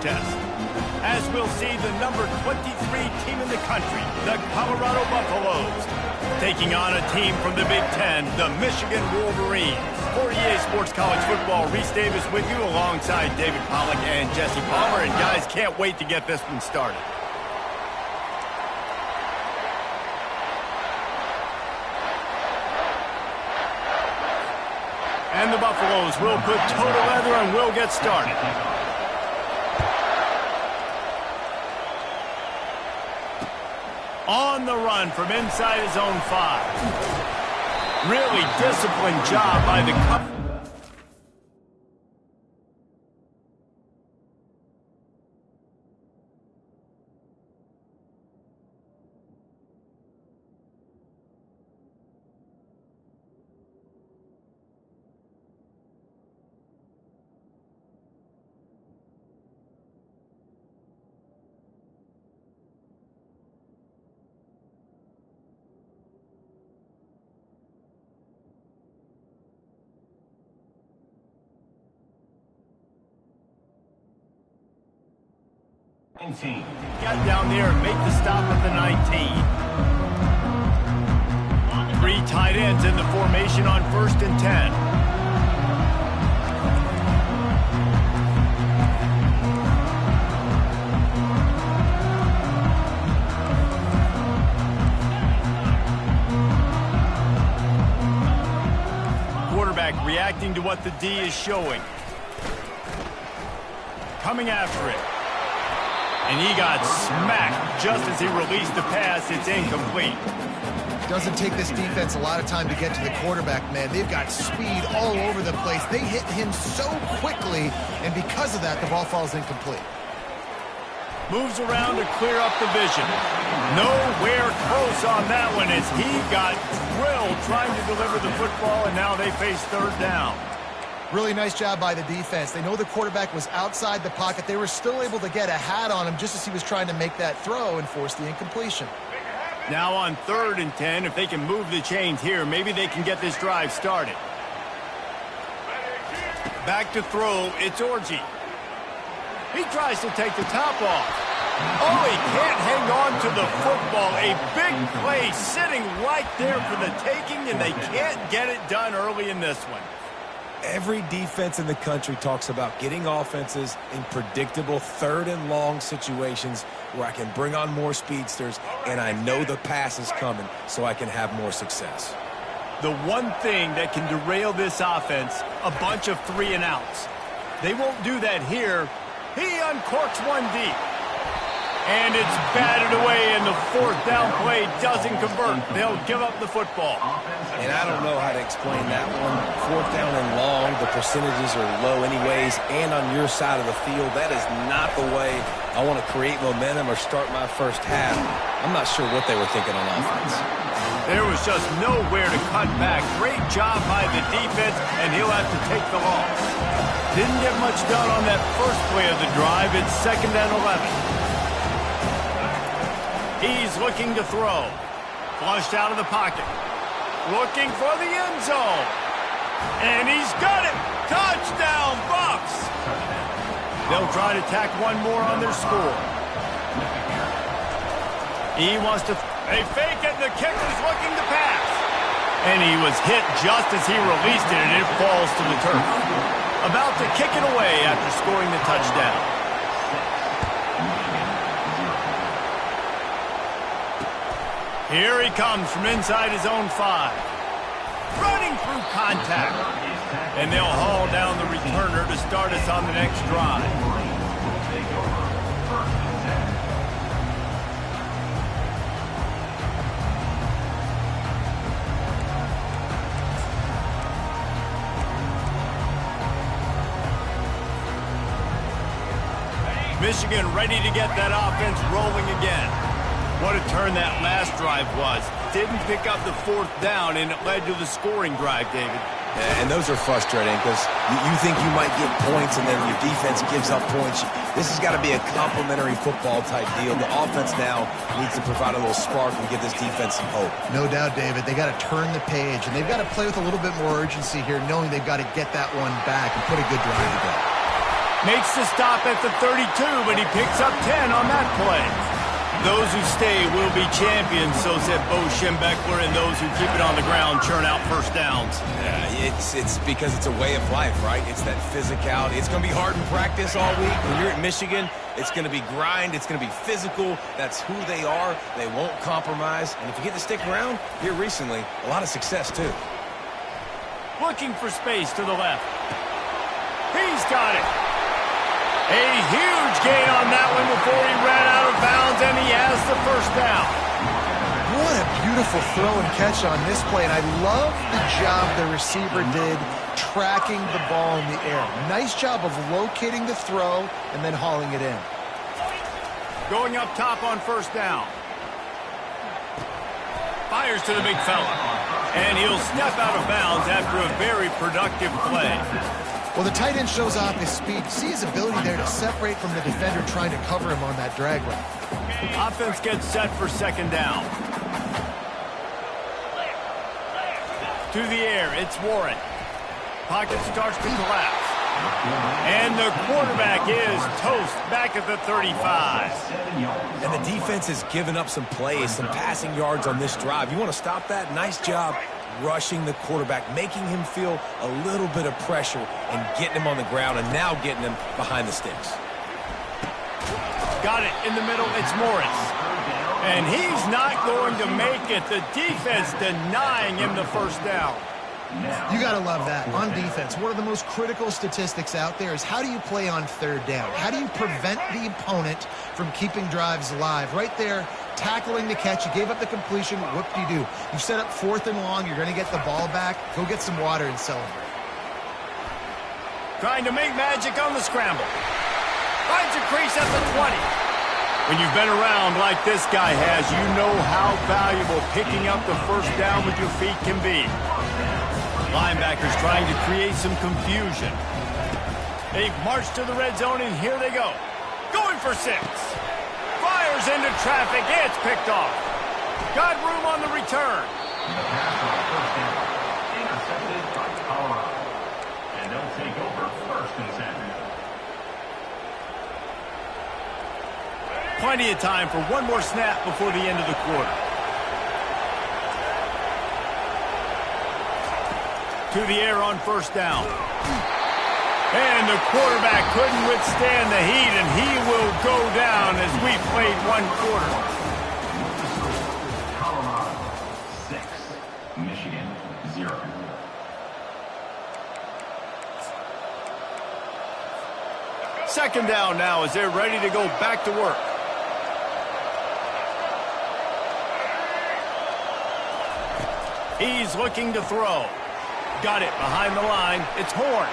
contest, as we'll see the number 23 team in the country, the Colorado Buffaloes, taking on a team from the Big Ten, the Michigan Wolverines. For EA Sports College Football, Reese Davis with you alongside David Pollack and Jesse Palmer. And guys, can't wait to get this one started. And the Buffaloes will put toe to leather and will get started. On the run from inside his own 5. Really disciplined job by the cover. Got down there and make the stop at the 19. 3 tight ends in the formation on 1st and 10. Quarterback reacting to what the D is showing. Coming after it. And he got smacked just as he released the pass. It's incomplete. Doesn't take this defense a lot of time to get to the quarterback, man. They've got speed all over the place. They hit him so quickly, and because of that, the ball falls incomplete. Moves around to clear up the vision. Nowhere close on that one as he got drilled trying to deliver the football, and now they face 3rd down. Really nice job by the defense. They know the quarterback was outside the pocket. They were still able to get a hat on him just as he was trying to make that throw and force the incompletion. Now on 3rd and 10, if they can move the chains here, maybe they can get this drive started. Back to throw, it's Orji. He tries to take the top off. Oh, he can't hang on to the football. A big play sitting right there for the taking, and they can't get it done early in this one. Every defense in the country talks about getting offenses in predictable 3rd and long situations where I can bring on more speedsters and I know the pass is coming so I can have more success. The one thing that can derail this offense, a bunch of 3 and outs. They won't do that here. He uncorks one deep. And it's batted away, and the 4th down play doesn't convert. They'll give up the football. And I don't know how to explain that one. 4th down and long, the percentages are low anyways, and on your side of the field, that is not the way I want to create momentum or start my first half. I'm not sure what they were thinking on offense. There was just nowhere to cut back. Great job by the defense, and he'll have to take the loss. Didn't get much done on that first play of the drive. It's 2nd and 11. He's looking to throw. Flushed out of the pocket. Looking for the end zone. And he's got it. Touchdown, Bucks. They'll try to tack one more on their score. He wants to... They fake it, and the kicker's looking to pass. And he was hit just as he released it, and it falls to the turf. About to kick it away after scoring the touchdown. Here he comes from inside his own 5. Running through contact. And they'll haul down the returner to start us on the next drive. Michigan ready to get that offense rolling again. What a turn that last drive was. Didn't pick up the 4th down, and it led to the scoring drive, David. And those are frustrating because you think you might get points and then your defense gives up points. This has got to be a complementary football type deal. The offense now needs to provide a little spark and give this defense some hope. No doubt, David. They got to turn the page, and they've got to play with a little bit more urgency here, knowing they've got to get that one back and put a good drive together. Makes the stop at the 32, but he picks up 10 on that play. Those who stay will be champions, so said Bo Schembechler, and those who keep it on the ground churn out first downs. Yeah, it's because it's a way of life, right? It's that physicality. It's going to be hard in practice all week. When you're at Michigan, it's going to be grind. It's going to be physical. That's who they are. They won't compromise. And if you get to stick around, here recently, a lot of success, too. Looking for space to the left. He's got it. A huge gain on that one before he ran out of bounds, and he has the first down. What a beautiful throw and catch on this play, and I love the job the receiver did tracking the ball in the air. Nice job of locating the throw and then hauling it in. Going up top on first down. Fires to the big fella, and he'll step out of bounds after a very productive play. Well, the tight end shows off his speed. See his ability there to separate from the defender trying to cover him on that drag route. Offense gets set for second down. To the air, it's Warren. Pocket starts to collapse. And the quarterback is toast back at the 35. And the defense has given up some plays, some passing yards on this drive. You want to stop that? Nice job rushing the quarterback, making him feel a little bit of pressure and getting him on the ground and now getting him behind the sticks. Got it in the middle. It's Morris. And he's not going to make it. The defense denying him the first down. You got to love that. On defense, one of the most critical statistics out there is how do you play on third down? How do you prevent the opponent from keeping drives alive? Right there, tackling the catch. You gave up the completion. What do you do? You set up fourth and long. You're going to get the ball back. Go get some water and celebrate. Trying to make magic on the scramble. Finds a crease at the 20. When you've been around like this guy has, you know how valuable picking up the first down with your feet can be. Linebackers trying to create some confusion. They've marched to the red zone, and here they go. Going for 6. Fires into traffic. It's picked off. Got room on the return. Intercepted by Colorado. And they'll take over first and 10. Plenty of time for one more snap before the end of the quarter. To the air on first down. And the quarterback couldn't withstand the heat, and he will go down as we played one quarter. Colorado 6, Michigan 0. Second down now as they're ready to go back to work. He's looking to throw. Got it behind the line. It's Horn.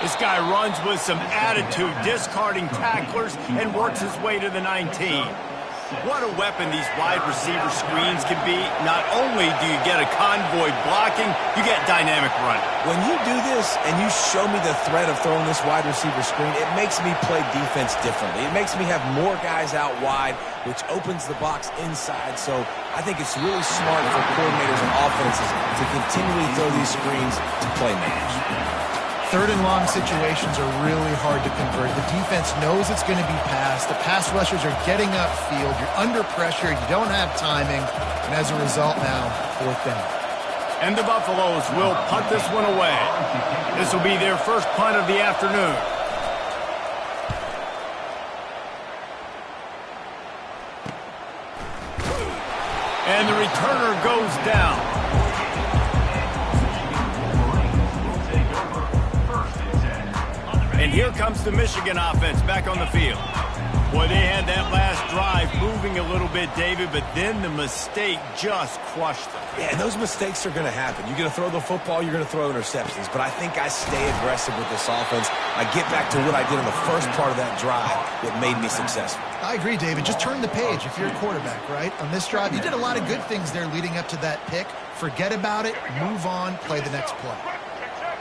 This guy runs with some attitude, discarding tacklers, and works his way to the 19. What a weapon these wide receiver screens can be. Not only do you get a convoy blocking, you get dynamic running. When you do this and you show me the threat of throwing this wide receiver screen, it makes me play defense differently. It makes me have more guys out wide, which opens the box inside. So I think it's really smart for coordinators and offenses to continually throw these screens to playmakers. Third and long situations are really hard to convert. The defense knows it's going to be passed. The pass rushers are getting upfield. You're under pressure. You don't have timing. And as a result now, fourth down. And the Buffaloes will punt this one away. This will be their first punt of the afternoon. And the returner goes down. And here comes the Michigan offense back on the field. Boy, they had that last drive moving a little bit, David, but then the mistake just crushed them. Yeah, and those mistakes are going to happen. You're going to throw the football, you're going to throw interceptions. But I think I stay aggressive with this offense. I get back to what I did in the first part of that drive that made me successful. I agree, David. Just turn the page if you're a quarterback, right? On this drive, you did a lot of good things there leading up to that pick. Forget about it, move on, play the next play.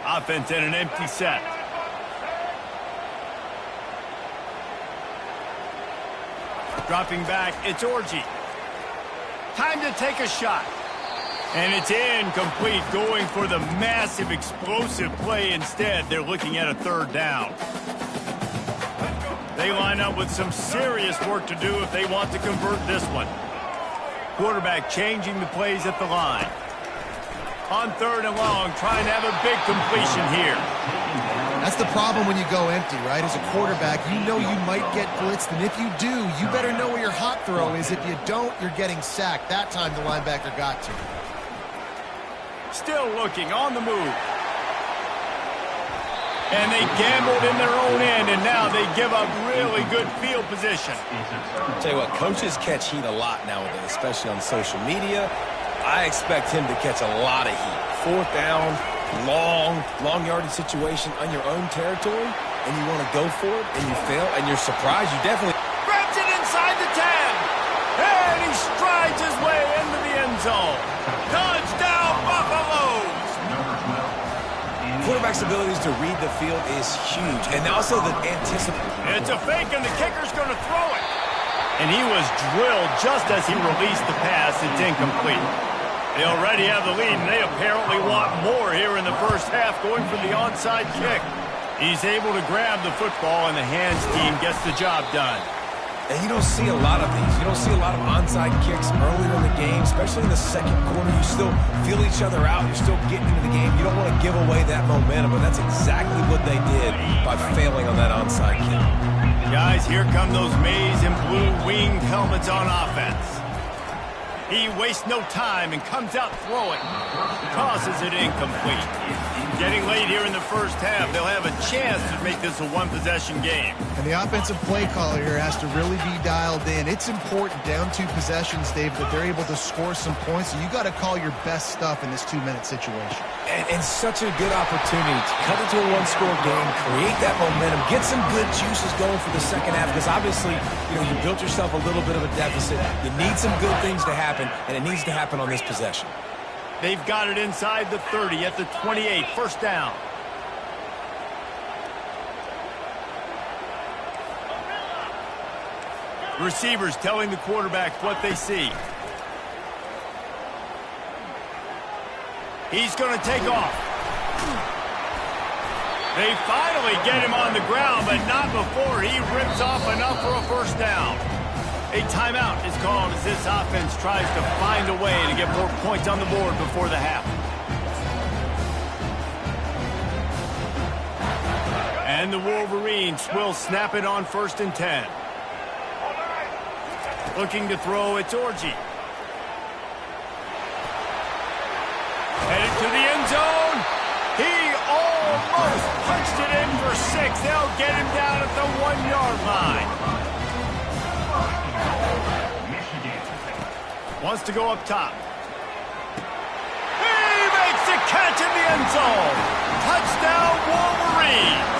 Offense in an empty set. Dropping back, it's Orji. Time to take a shot. And it's incomplete, going for the massive explosive play instead. They're looking at a third down. They line up with some serious work to do if they want to convert this one. Quarterback changing the plays at the line. On 3rd and long, trying to have a big completion here. That's the problem when you go empty, right? As a quarterback, you know you might get blitzed, and if you do, you better know where your hot throw is. If you don't, you're getting sacked. That time the linebacker got to. Still looking, on the move. And they gambled in their own end, and now they give up really good field position. I'll tell you what, coaches catch heat a lot nowadays, especially on social media. I expect him to catch a lot of heat. 4th down, long yardage situation on your own territory, and you want to go for it, and you fail, and you're surprised. You definitely Grabs it inside the 10. And he strides his way into the end zone. Touchdown, Buffaloes! quarterback's abilities to read the field is huge, and also the anticipation. It's a fake, and the kicker's going to throw it. And he was drilled just as he released the pass. It's incomplete. They already have the lead, and they apparently want more here in the first half, going for the onside kick. He's able to grab the football, and the hands team gets the job done. And you don't see a lot of these. You don't see a lot of onside kicks earlier in the game, especially in the second quarter. You still feel each other out. You're still getting into the game. You don't want to give away that momentum, but that's exactly what they did by failing on that onside kick. Guys, here come those maize and blue winged helmets on offense. He wastes no time and comes out throwing. Tosses it incomplete. Getting late here in the first half, they'll have a chance to make this a one-possession game. And the offensive play caller here has to really be dialed in. It's important down 2 possessions, Dave, that they're able to score some points. So you got to call your best stuff in this 2-minute situation. And such a good opportunity to cut into a one-score game, create that momentum, get some good juices going for the second half, because obviously, you built yourself a little bit of a deficit. You need some good things to happen, and it needs to happen on this possession. They've got it inside the 30 at the 28, first down. Receivers telling the quarterbacks what they see. He's going to take off. They finally get him on the ground, but not before he rips off enough for a first down. A timeout is called as this offense tries to find a way to get more points on the board before the half. And the Wolverines will snap it on 1st and 10. Looking to throw, it's Orji. Headed to the end zone. He almost punched it in for 6. They'll get him down at the 1-yard line. Wants to go up top. He makes the catch in the end zone. Touchdown, Wolverines.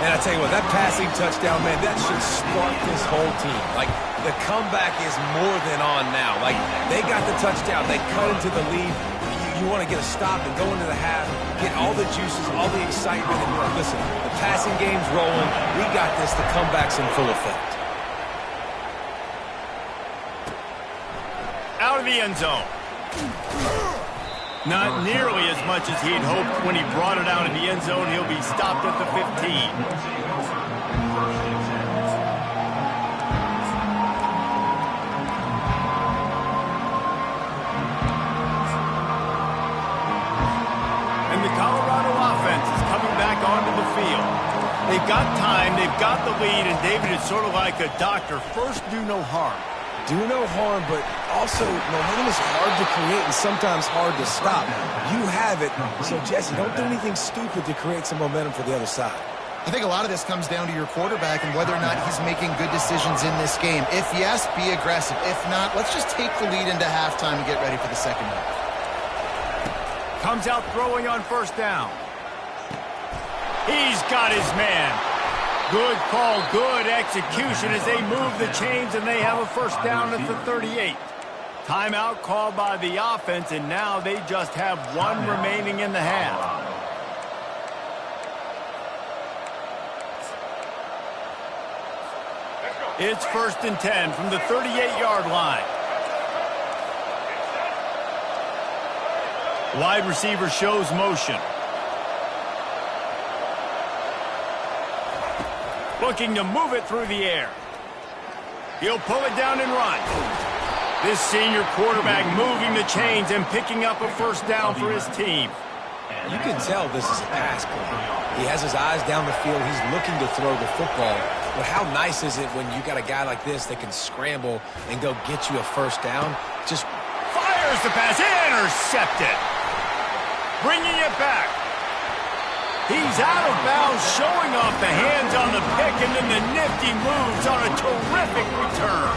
And I tell you what, that passing touchdown, man, that should spark this whole team. Like, the comeback is more than on now. Like, they got the touchdown. They cut into the lead. You want to get a stop and go into the half, get all the juices, all the excitement, and you're like, listen, the passing game's rolling. We got this. The comeback's in full effect. Out of the end zone. Not nearly as much as he'd hoped when he brought it out of the end zone. He'll be stopped at the 15. And the Colorado offense is coming back onto the field. They've got time, they've got the lead, and David is sort of like a doctor. First, do no harm. Do no harm, but also momentum is hard to create and sometimes hard to stop. You have it, so Jesse, don't do anything stupid to create some momentum for the other side. I think a lot of this comes down to your quarterback and whether or not he's making good decisions in this game. If yes, be aggressive. If not, let's just take the lead into halftime and get ready for the second half. Comes out throwing on 1st down. He's got his man. Good call, good execution as they move the chains, and they have a first down at the 38. Timeout called by the offense, and now they just have 1 remaining in the half. It's 1st and 10 from the 38-yard line. Wide receiver shows motion. Looking to move it through the air. He'll pull it down and run. This senior quarterback moving the chains and picking up a first down for his team. You can tell this is a pass play. He has his eyes down the field. He's looking to throw the football. But how nice is it when you got a guy like this that can scramble and go get you a first down? Just fires the pass. Intercepted. Bringing it back. He's out of bounds, showing off the hands on the pick, and then the nifty moves on a terrific return.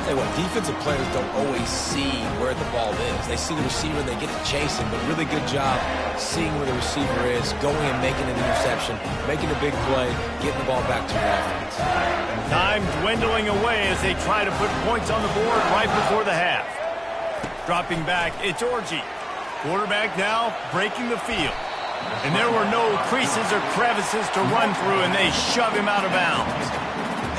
Hey, what, defensive players don't always see where the ball is. They see the receiver and they get to chase him, but really good job seeing where the receiver is, going and making an interception, making a big play, getting the ball back to the offense. Time dwindling away as they try to put points on the board right before the half. Dropping back, it's Orji. Quarterback now breaking the field. And there were no creases or crevices to run through, and they shove him out of bounds.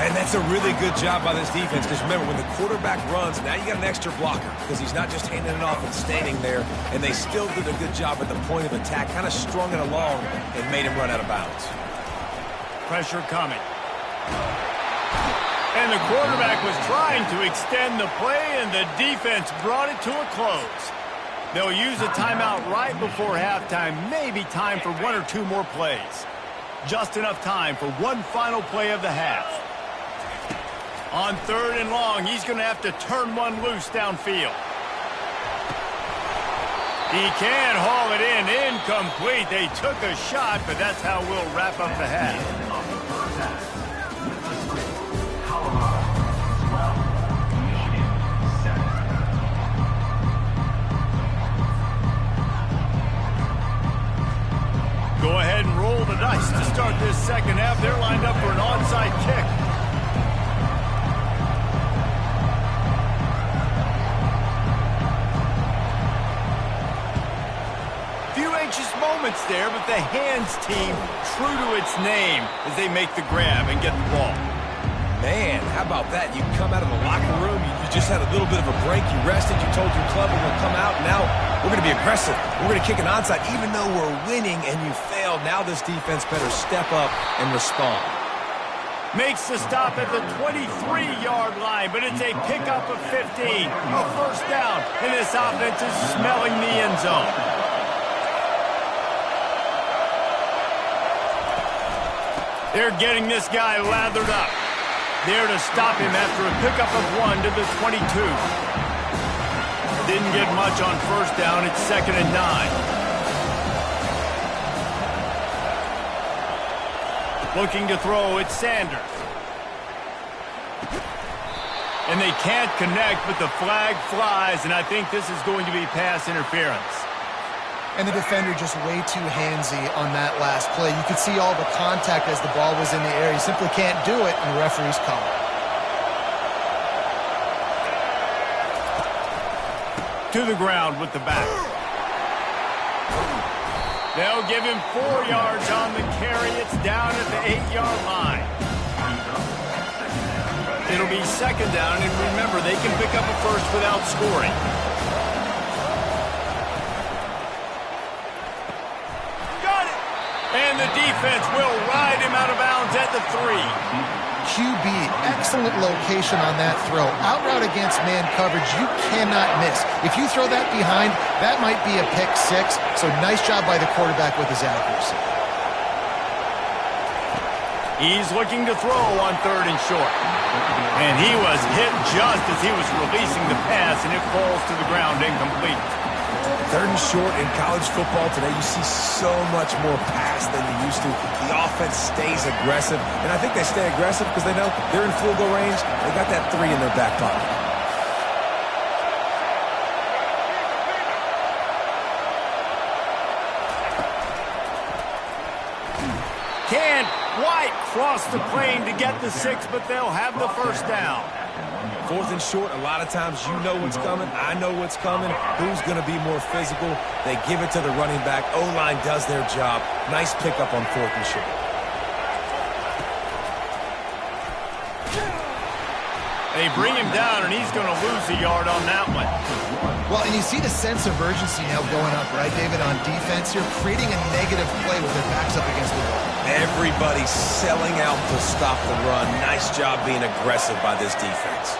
And that's a really good job by this defense, because remember, when the quarterback runs, now you got an extra blocker, because he's not just handing it off and standing there, and they still did a good job at the point of attack, kind of strung it along and made him run out of bounds. Pressure coming. And the quarterback was trying to extend the play, and the defense brought it to a close. They'll use a timeout right before halftime, maybe time for one or two more plays. Just enough time for one final play of the half. On 3rd and long, he's going to have to turn one loose downfield. He can haul it in. Incomplete. They took a shot, but that's how we'll wrap up the half. Go ahead and roll the dice to start this second half. They're lined up for an onside kick. Few anxious moments there, but the hands team true to its name as they make the grab and get the ball. Man, how about that? You come out of the locker room, you just had a little bit of a break, you rested, you told your club we're going to come out, and now we're going to be aggressive. We're going to kick an onside, even though we're winning and you failed. Now this defense better step up and respond. Makes the stop at the 23-yard line, but it's a pickup of 15. A first down, and this offense is smelling the end zone. They're getting this guy lathered up. There to stop him after a pickup of 1 to the 22. Didn't get much on first down. It's 2nd and 9. Looking to throw, it's Sanders. And they can't connect, but the flag flies, and I think this is going to be pass interference. And the defender just way too handsy on that last play. You could see all the contact as the ball was in the air. He simply can't do it, and the referee's call. To the ground with the back. They'll give him 4 yards on the carry. It's down at the 8-yard line. It'll be 2nd down, and remember, they can pick up a first without scoring. And the defense will ride him out of bounds at the 3. QB, excellent location on that throw. Out route against man coverage, you cannot miss. If you throw that behind, that might be a pick 6. So nice job by the quarterback with his accuracy. He's looking to throw on 3rd and short. And he was hit just as he was releasing the pass, and it falls to the ground incomplete. 3rd and short in college football today, you see so much more pass than you used to. The offense stays aggressive, and I think they stay aggressive because they know they're in field goal range. They got that 3 in their back pocket. Can White cross the plane to get the 6, but they'll have the first down. 4th and short, a lot of times you know what's coming. I know what's coming. Who's going to be more physical? They give it to the running back. O-line does their job. Nice pickup on 4th and short. They bring him down, and he's going to lose a yard on that one. Well, and you see the sense of urgency now going up, right, David, on defense here, creating a negative play with their backs up against the wall. Everybody's selling out to stop the run. Nice job being aggressive by this defense.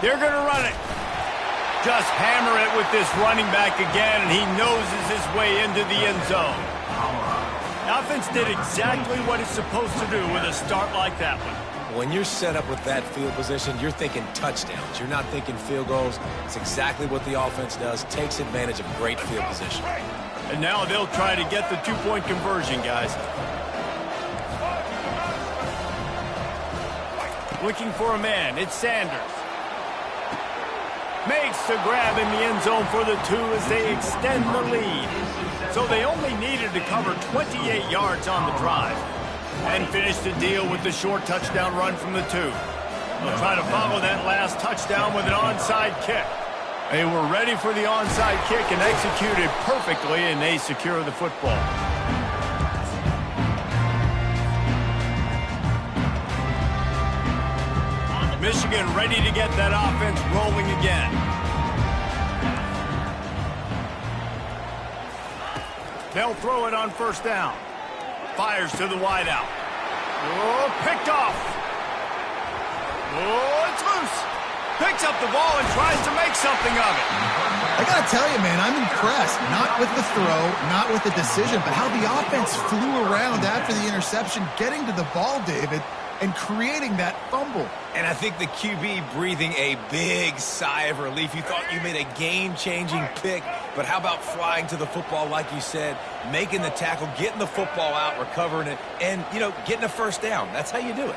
They're going to run it. Just hammer it with this running back again, and he noses his way into the end zone. The offense did exactly what it's supposed to do with a start like that one. When you're set up with that field position, you're thinking touchdowns. You're not thinking field goals. It's exactly what the offense does. Takes advantage of great field position. And now they'll try to get the two-point conversion, guys. Looking for a man. It's Sanders. Makes the grab in the end zone for the 2 as they extend the lead. So they only needed to cover 28 yards on the drive and finish the deal with the short touchdown run from the 2. They'll try to follow that last touchdown with an onside kick. They were ready for the onside kick and executed perfectly, and they secure the football. Michigan ready to get that offense rolling again. They'll throw it on first down. Fires to the wideout. Oh, picked off. Oh, it's loose. Picks up the ball and tries to make something of it. I got to tell you, man, I'm impressed. Not with the throw, not with the decision, but how the offense flew around after the interception, getting to the ball, David, and creating that fumble. And I think the QB breathing a big sigh of relief. You thought you made a game-changing pick, but how about flying to the football, like you said, making the tackle, getting the football out, recovering it, and, you know, getting a first down. That's how you do it.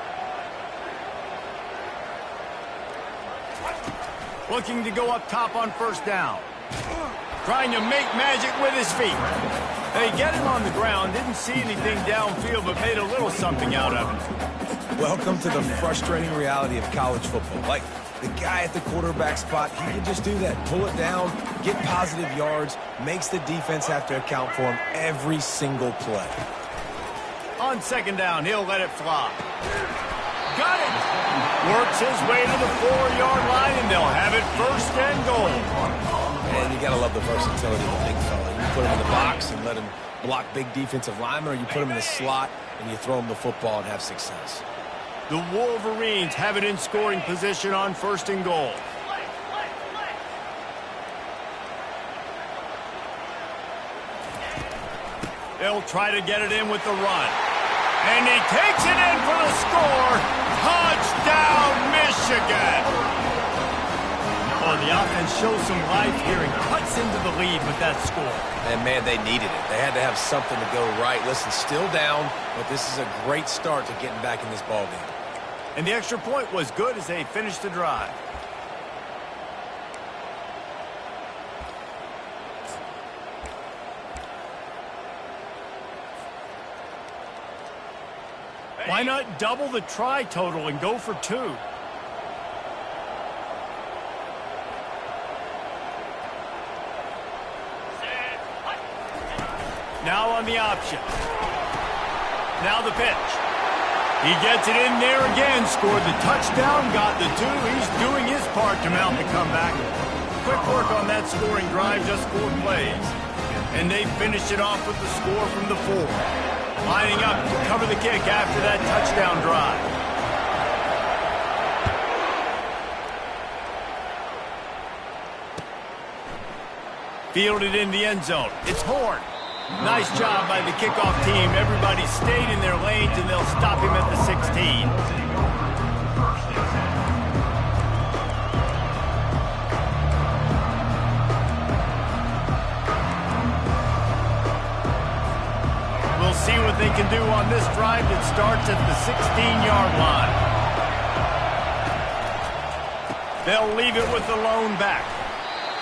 Looking to go up top on first down. Trying to make magic with his feet. They get him on the ground, didn't see anything downfield, but made a little something out of it. Welcome to the frustrating reality of college football. Like, the guy at the quarterback spot, he can just do that. Pull it down, get positive yards, makes the defense have to account for him every single play. On second down, he'll let it fly. Got it! Works his way to the 4-yard line, and they'll have it first and goal. And you got to love the versatility of the big fella. You put him in the box and let him block big defensive linemen, or you put him in the slot and you throw him the football and have success. The Wolverines have it in scoring position on first and goal. They'll try to get it in with the run. And he takes it in for the score. Touchdown, Michigan! Oh, the offense shows some life here and cuts into the lead with that score. And, man, they needed it. They had to have something to go right. Listen, still down, but this is a great start to getting back in this ballgame. And the extra point was good as they finished the drive. Why not double the try total and go for 2? Now on the option. Now the pitch. He gets it in there again, scored the touchdown, got the 2. He's doing his part to mount the comeback. Quick work on that scoring drive, just 4 plays. And they finished it off with the score from the 4. Lining up to cover the kick after that touchdown drive. Fielded in the end zone. It's Horn. Nice job by the kickoff team. Everybody stayed in their lanes, and they'll stop him at the 16. We'll see what they can do on this drive that starts at the 16-yard line. They'll leave it with the lone back.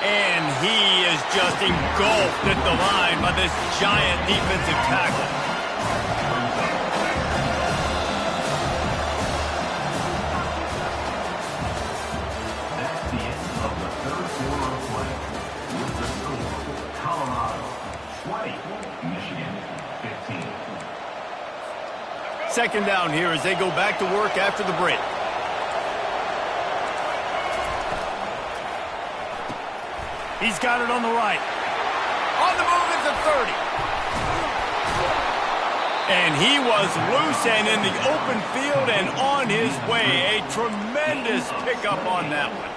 And he is just engulfed at the line by this giant defensive tackle. That's the end of the third quarter of play. With the score, Colorado 20, Michigan 15. Second down here as they go back to work after the break. He's got it on the right. On the move at the 30. And he was loose and in the open field and on his way. A tremendous pickup on that one.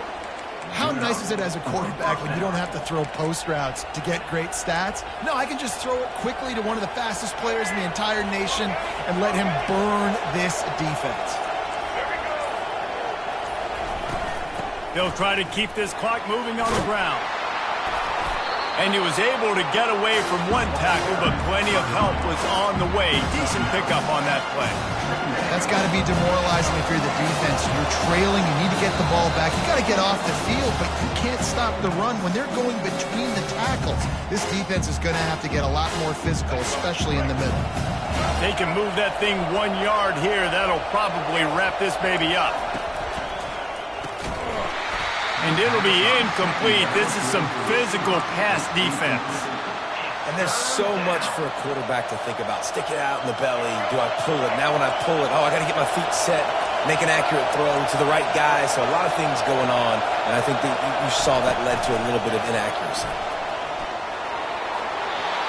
How nice is it as a quarterback when you don't have to throw post routes to get great stats? No, I can just throw it quickly to one of the fastest players in the entire nation and let him burn this defense. They'll try to keep this clock moving on the ground. And he was able to get away from one tackle, but plenty of help was on the way. Decent pickup on that play. That's got to be demoralizing if you're the defense. You're trailing, you need to get the ball back. You got to get off the field, but you can't stop the run when they're going between the tackles. This defense is going to have to get a lot more physical, especially in the middle. They can move that thing 1 yard here. That'll probably wrap this baby up. And it'll be incomplete. This is some physical pass defense. And there's so much for a quarterback to think about. Stick it out in the belly. Do I pull it? Now when I pull it, I got to get my feet set, make an accurate throw to the right guy. So a lot of things going on. And I think that you saw that led to a little bit of inaccuracy.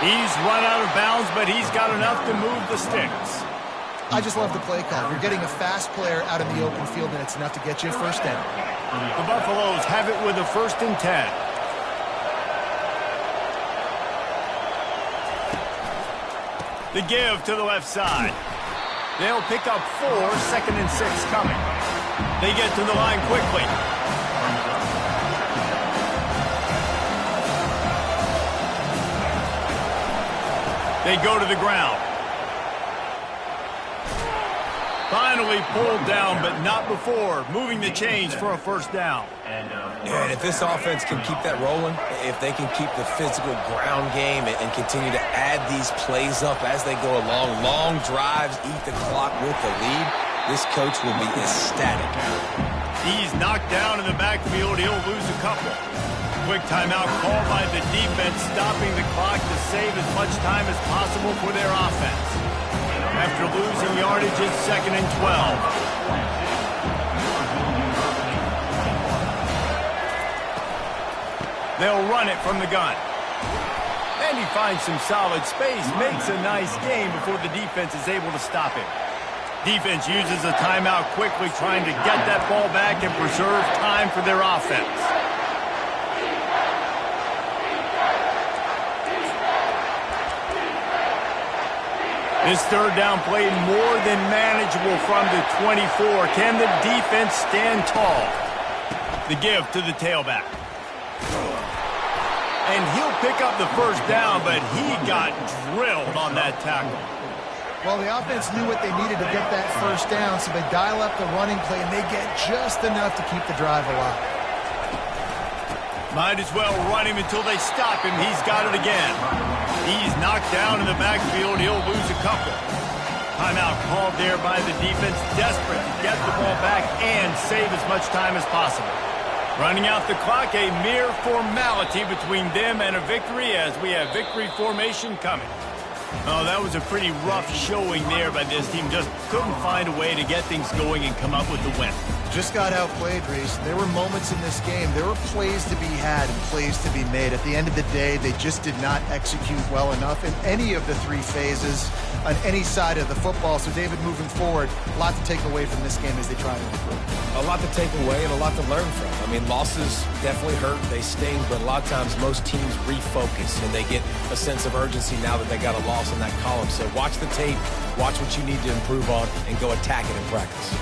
He's run out of bounds, but he's got enough to move the sticks. I just love the play call. You're getting a fast player out in the open field, and it's enough to get you a first down. The Buffaloes have it with a 1st and 10. The give to the left side. They'll pick up 4, 2nd and 6 coming. They get to the line quickly. They go to the ground. Finally pulled down, but not before. Moving the chains for a first down. Yeah, and if this offense can keep that rolling, if they can keep the physical ground game and continue to add these plays up as they go along, long drives, eat the clock with the lead, this coach will be ecstatic. He's knocked down in the backfield. He'll lose a couple. Quick timeout called by the defense, stopping the clock to save as much time as possible for their offense. After losing yardage, it's 2nd and 12. They'll run it from the gun. And he finds some solid space, makes a nice gain before the defense is able to stop him. Defense uses a timeout quickly, trying to get that ball back and preserve time for their offense. This third down play more than manageable from the 24. Can the defense stand tall? The give to the tailback. And he'll pick up the first down, but he got drilled on that tackle. Well, the offense knew what they needed to get that first down, so they dial up the running play, and they get just enough to keep the drive alive. Might as well run him until they stop him. He's got it again. He's knocked down in the backfield. He'll lose a couple. Timeout called there by the defense, desperate to get the ball back and save as much time as possible. Running out the clock, a mere formality between them and a victory as we have victory formation coming. Oh, that was a pretty rough showing there by this team. Just couldn't find a way to get things going and come up with the win. Just got outplayed, Reese. There were moments in this game. There were plays to be had and plays to be made. At the end of the day, they just did not execute well enough in any of the 3 phases on any side of the football. So, David, moving forward, a lot to take away from this game as they try to improve. A lot to take away and a lot to learn from. I mean, losses definitely hurt. They sting, but a lot of times most teams refocus and they get a sense of urgency now that they got a loss in that column. So watch the tape, watch what you need to improve on, and go attack it in practice.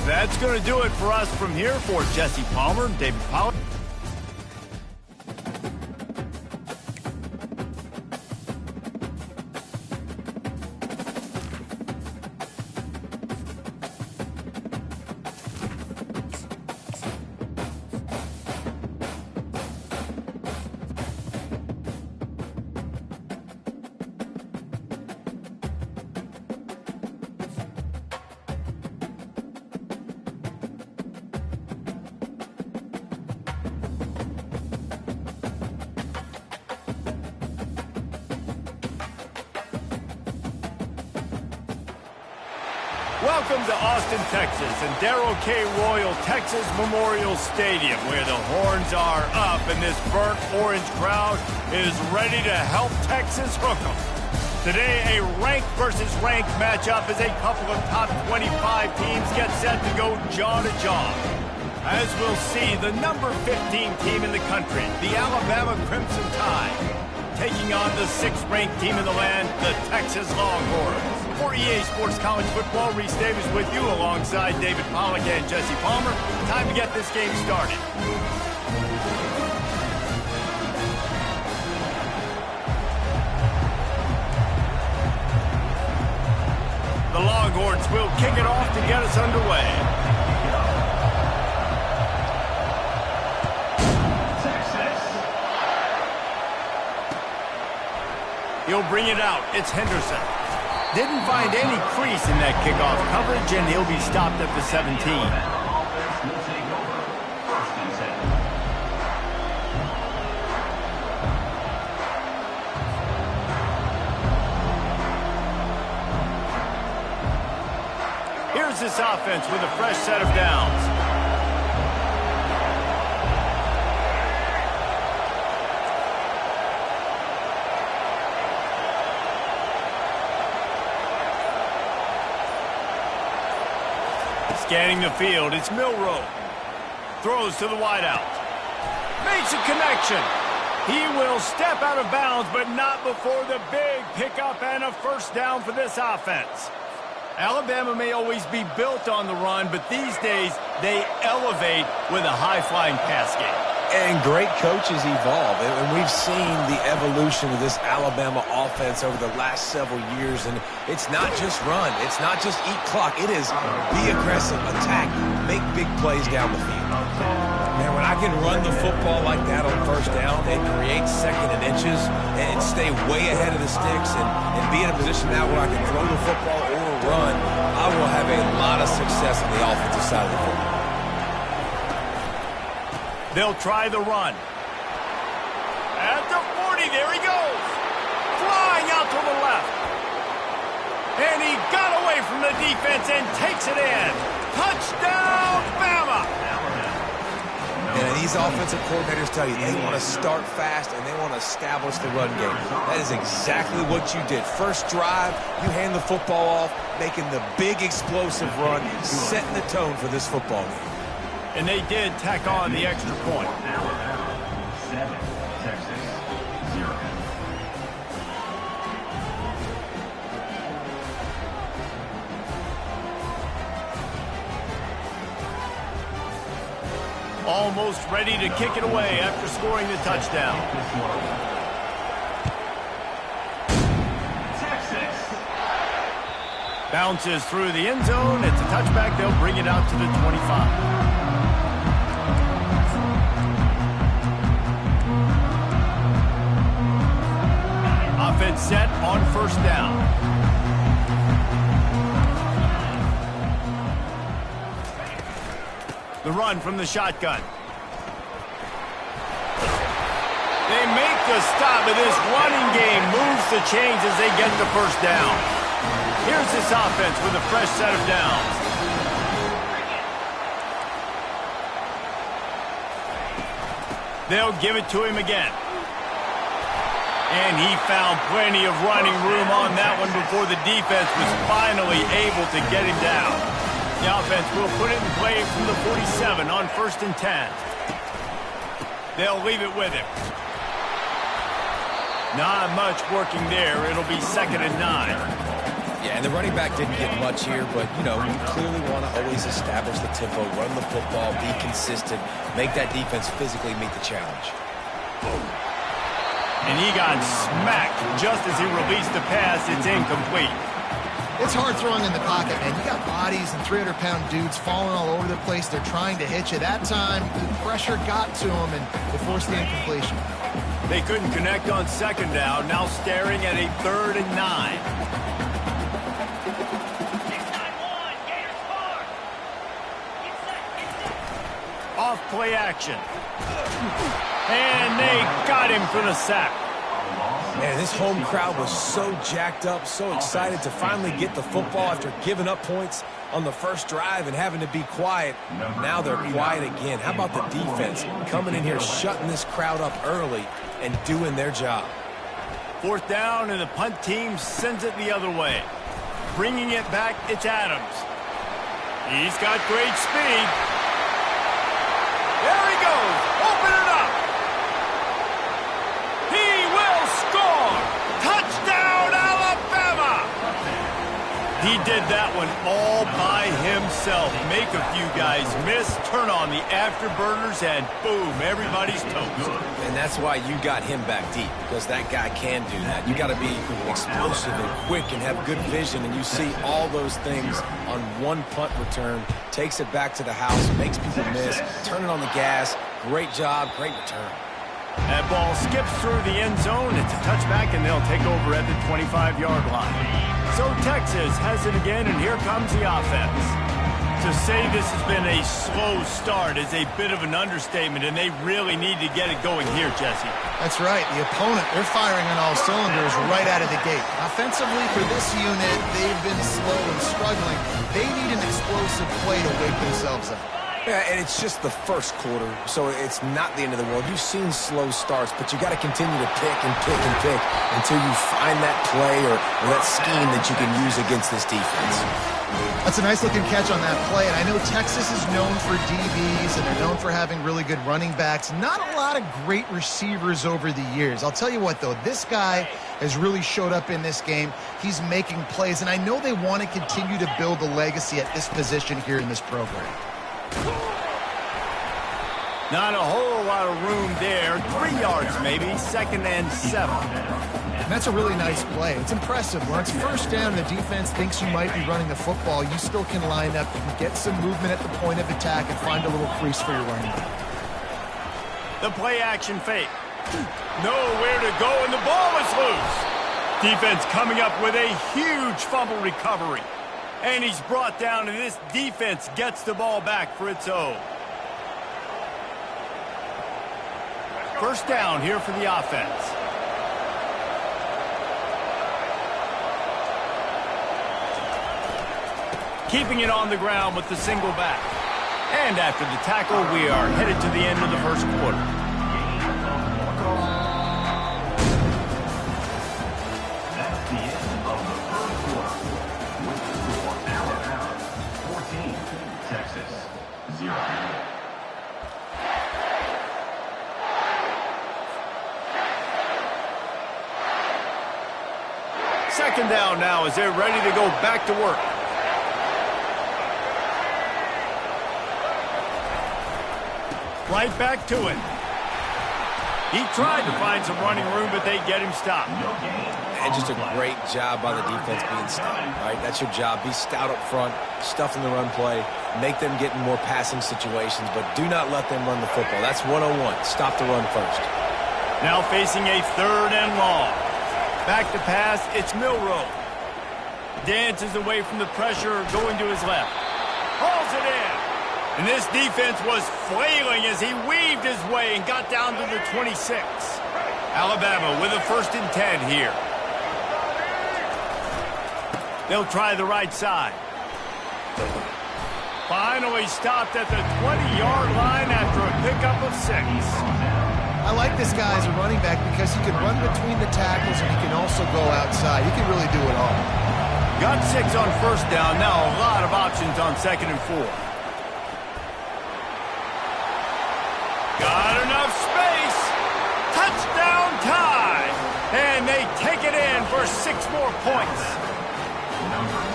That's going to do it for us from here. For Jesse Palmer, David Pollard. Welcome to Austin, Texas, and Darrell K. Royal Texas Memorial Stadium, where the horns are up and this burnt orange crowd is ready to help Texas hook 'em. Today, a ranked versus ranked matchup as a couple of top 25 teams get set to go jaw to jaw. As we'll see, the number 15 team in the country, the Alabama Crimson Tide, taking on the 6th-ranked team in the land, the Texas Longhorns. For EA Sports College Football, Reese Davis with you alongside David Pollack and Jesse Palmer. Time to get this game started. The Longhorns will kick it off to get us underway. He'll bring it out. It's Henderson. Didn't find any crease in that kickoff coverage, and he'll be stopped at the 17. Here's this offense with a fresh set of downs. Scanning the field, it's Milroe. Throws to the wideout. Makes a connection. He will step out of bounds, but not before the big pickup and a first down for this offense. Alabama may always be built on the run, but these days they elevate with a high-flying pass game. And great coaches evolve, and we've seen the evolution of this Alabama offense over the last several years, and it's not just run, it's not just eat clock, it is be aggressive, attack, make big plays down the field. Man, when I can run the football like that on first down and create second and inches and stay way ahead of the sticks and be in a position now where I can throw the football or run, I will have a lot of success on the offensive side of the football. They'll try the run. At the 40, there he goes. Flying out to the left. And he got away from the defense and takes it in. Touchdown, Bama! And these offensive coordinators tell you they want to start fast and they want to establish the run game. That is exactly what you did. First drive, you hand the football off, making the big explosive run, setting the tone for this football game. And they did tack on the extra point. Alabama 7, Texas 0. Almost ready to kick it away after scoring the touchdown. Texas. Bounces through the end zone. It's a touchback. They'll bring it out to the 25. Offense set on first down. The run from the shotgun. They make the stop, but this running game moves the chains as they get the first down. Here's this offense with a fresh set of downs. They'll give it to him again. And he found plenty of running room on that one before the defense was finally able to get him down. The offense will put it in play from the 47 on 1st and 10. They'll leave it with him. Not much working there. It'll be 2nd and 9. Yeah, and the running back didn't get much here, but, you know, you clearly want to always establish the tempo, run the football, be consistent, make that defense physically meet the challenge. And he got smacked just as he released the pass. It's incomplete. It's hard throwing in the pocket, man. You got bodies and 300-pound dudes falling all over the place. They're trying to hit you. That time, the pressure got to them, and they forced the incompletion. They couldn't connect on 2nd down. Now staring at a 3rd and 9. Off play action. And they got him for the sack. Man, this home crowd was so jacked up, so excited to finally get the football after giving up points on the first drive and having to be quiet. Now they're quiet again. How about the defense coming in here, shutting this crowd up early and doing their job? 4th down, and the punt team sends it the other way. Bringing it back, it's Adams. He's got great speed. There he goes. Open it up. He will score. Touchdown, Alabama. He did that one all by himself. Make a few guys miss, turn on the afterburners, and boom, everybody's toast. And that's why you got him back deep, because that guy can do that. You got to be explosive and quick and have good vision, and you see all those things on one punt return. Takes it back to the house, makes people miss, turning on the gas. Great job, great return. That ball skips through the end zone. It's a touchback, and they'll take over at the 25-yard line. So Texas has it again, and here comes the offense. To say this has been a slow start is a bit of an understatement, and they really need to get it going here, Jesse. That's right. The opponent, they're firing on all cylinders right out of the gate. Offensively, for this unit, they've been slow and struggling. They need an explosive play to wake themselves up. Yeah, and it's just the first quarter, so it's not the end of the world. You've seen slow starts, but you got to continue to pick and pick and pick until you find that play or that scheme that you can use against this defense. That's a nice-looking catch on that play, and I know Texas is known for DBs, and they're known for having really good running backs. Not a lot of great receivers over the years. I'll tell you what, though, this guy has really showed up in this game. He's making plays, and I know they want to continue to build a legacy at this position here in this program. Not a whole lot of room there. 3 yards maybe, 2nd and 7. And that's a really nice play. It's impressive. When it's first down, the defense thinks you might be running the football. You still can line up. You can get some movement at the point of attack and find a little crease for your running back. The play action fake. Nowhere to go, and the ball is loose. Defense coming up with a huge fumble recovery. And he's brought down, and this defense gets the ball back for its own. 1st down here for the offense. Keeping it on the ground with the single back. And after the tackle, we are headed to the end of the first quarter. That's the end of the first quarter. With the score, Alabama 14, Texas 0. Second down now as they're ready to go back to work. Right back to it. He tried to find some running room, but they get him stopped. And just a great job by the defense being stout, right? That's your job. Be stout up front, stuff in the run play, make them get in more passing situations, but do not let them run the football. That's 101. Stop the run first. Now facing a 3rd and long. Back to pass, it's Milroe. Dances away from the pressure, going to his left. Hauls it in. And this defense was flailing as he weaved his way and got down to the 26. Alabama with a 1st and 10 here. They'll try the right side. Finally stopped at the 20-yard line after a pickup of 6. I like this guy as a running back because he can run between the tackles and he can also go outside. He can really do it all. Got 6 on 1st down. Now a lot of options on 2nd and 4. Got enough space. Touchdown tie. And they take it in for 6 more points.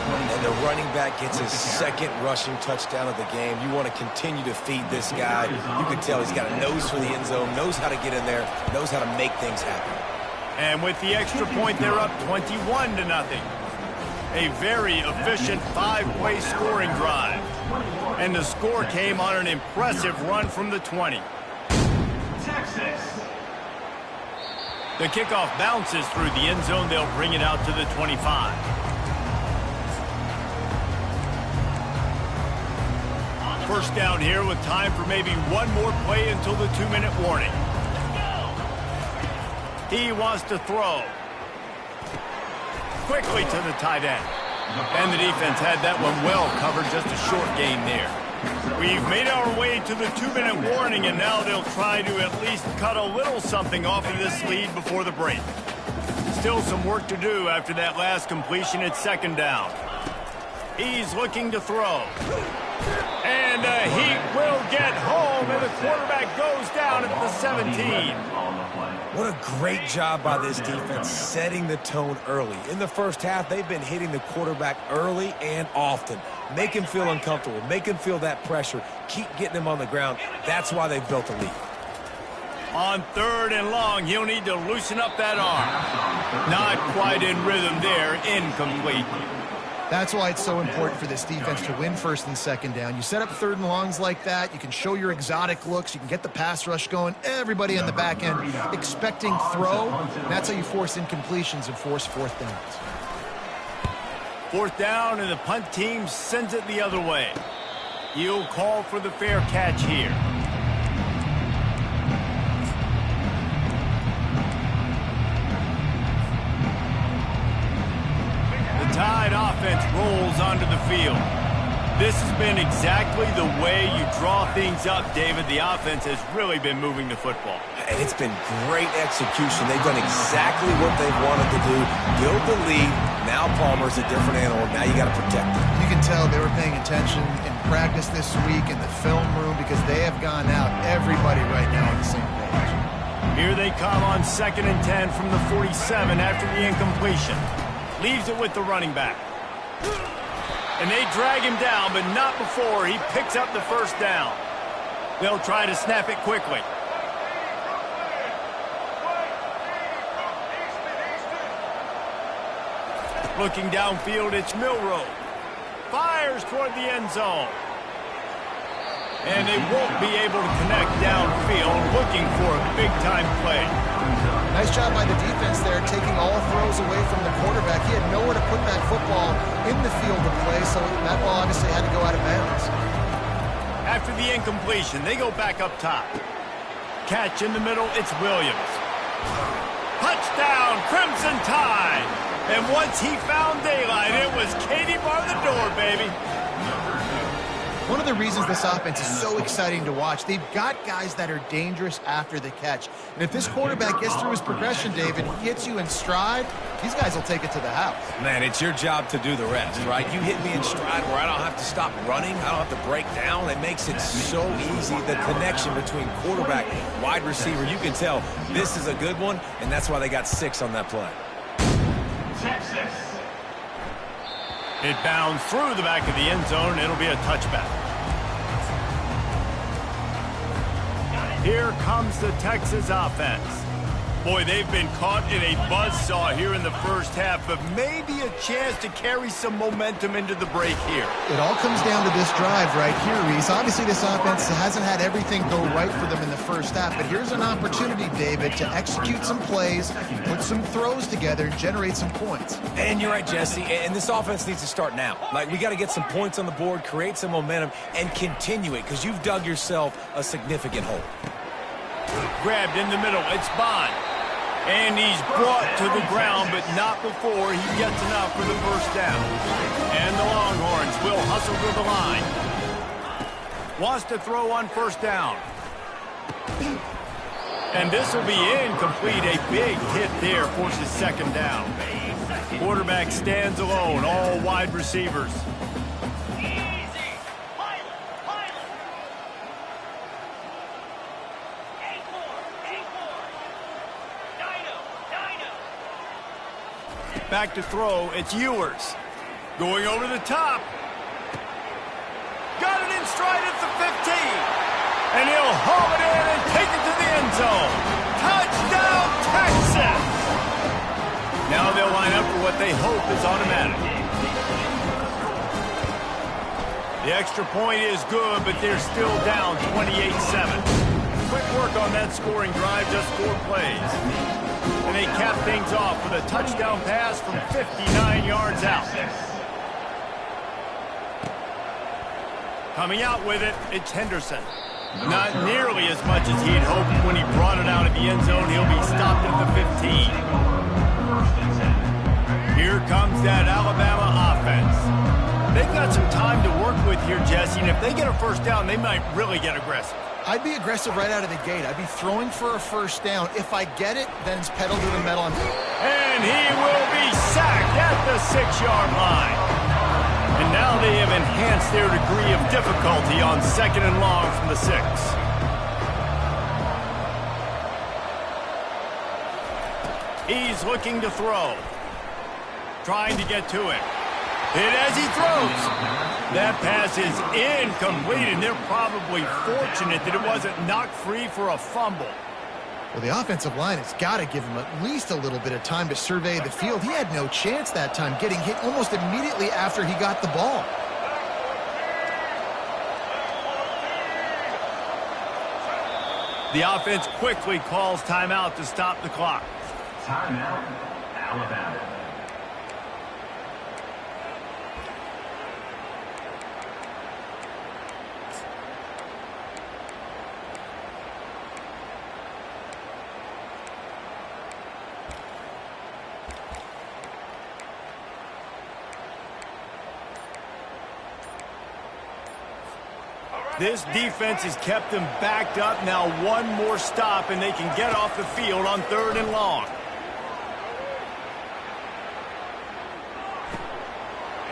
And the running back gets his 2nd rushing touchdown of the game. You want to continue to feed this guy. You can tell he's got a nose for the end zone, knows how to get in there, knows how to make things happen. And with the extra point, they're up 21-0. A very efficient 5-play scoring drive. And the score came on an impressive run from the 20. Texas. The kickoff bounces through the end zone. They'll bring it out to the 25. First down here with time for maybe one more play until the 2-minute warning. He wants to throw. quickly to the tight end. And the defense had that one well covered, just a short gain there. We've made our way to the 2-minute warning, and now they'll try to at least cut a little something off of this lead before the break. Still some work to do after that last completion at 2nd down. He's looking to throw. And he will get home, and the quarterback goes down at the 17. What a great job by this defense setting the tone early. In the first half, they've been hitting the quarterback early and often. Make him feel uncomfortable. Make him feel that pressure. Keep getting him on the ground. That's why they've built a lead. On 3rd and long, he'll need to loosen up that arm. Not quite in rhythm there. Incomplete. That's why it's so important for this defense to win 1st and 2nd down. You set up 3rd and longs like that, you can show your exotic looks, you can get the pass rush going, everybody on the back end expecting throw. And that's how you force incompletions and force 4th downs. 4th down, and the punt team sends it the other way. He'll call for the fair catch here. Tide offense rolls onto the field. This has been exactly the way you draw things up, David. The offense has really been moving the football. And it's been great execution. They've done exactly what they've wanted to do. Build the lead. Now Palmer's a different animal. Now you got to protect him. You can tell they were paying attention in practice this week in the film room because they have gone out, everybody right now on the same page. Here they come on 2nd and 10 from the 47 after the incompletion. Leaves it with the running back. And they drag him down, but not before he picks up the 1st down. They'll try to snap it quickly. Looking downfield, it's Milroe. Fires toward the end zone. And they won't be able to connect downfield, looking for a big-time play. Nice job by the defense there, taking all throws away from the quarterback. He had nowhere to put that football in the field of play, so that ball obviously had to go out of bounds. After the incompletion, they go back up top. Catch in the middle, it's Williams. Touchdown, Crimson Tide! And once he found daylight, it was Katie bar the door, baby. One of the reasons this offense is so exciting to watch, they've got guys that are dangerous after the catch. And if this quarterback gets through his progression, David, he hits you in stride, these guys will take it to the house. Man, it's your job to do the rest, right? You hit me in stride where I don't have to stop running. I don't have to break down. It makes it so easy. The connection between quarterback, wide receiver, you can tell this is a good one, and that's why they got 6 on that play. Texas. It bounds through the back of the end zone, and it'll be a touchback. Here comes the Texas offense. Boy, they've been caught in a buzzsaw here in the first half, but maybe a chance to carry some momentum into the break here. It all comes down to this drive right here, Reese. Obviously, this offense hasn't had everything go right for them in the first half, but here's an opportunity, David, to execute some plays, put some throws together, and generate some points. And you're right, Jesse, and this offense needs to start now. Like, we got to get some points on the board, create some momentum, and continue it, because you've dug yourself a significant hole. Grabbed in the middle, it's Bond. And he's brought to the ground, but not before he gets enough for the first down. And the Longhorns will hustle to the line. Wants to throw on 1st down. And this will be incomplete. A big hit there forces 2nd down. Quarterback stands alone, all wide receivers. Back to throw, it's Ewers. Going over the top. Got it in stride at the 15. And he'll haul it in and take it to the end zone. Touchdown, Texas! Now they'll line up for what they hope is automatic. The extra point is good, but they're still down 28-7. Quick work on that scoring drive, just 4 plays. And they cap things off with a touchdown pass from 59 yards out. Coming out with it, it's Henderson. Not nearly as much as he'd hoped when he brought it out of the end zone. He'll be stopped at the 15. Here comes that Alabama offense. They've got some time to work with here, Jesse, and if they get a first down, they might really get aggressive. I'd be aggressive right out of the gate. I'd be throwing for a first down. If I get it, then it's pedal to the metal. And he will be sacked at the 6-yard line. And now they have enhanced their degree of difficulty on 2nd and long from the 6. He's looking to throw. Trying to get to it. Hit as he throws. That pass is incomplete, and they're probably fortunate that it wasn't knocked free for a fumble. Well, the offensive line has got to give him at least a little bit of time to survey the field. He had no chance that time, getting hit almost immediately after he got the ball. The offense quickly calls timeout to stop the clock. Timeout, Alabama. This defense has kept them backed up. Now one more stop, and they can get off the field on 3rd and long.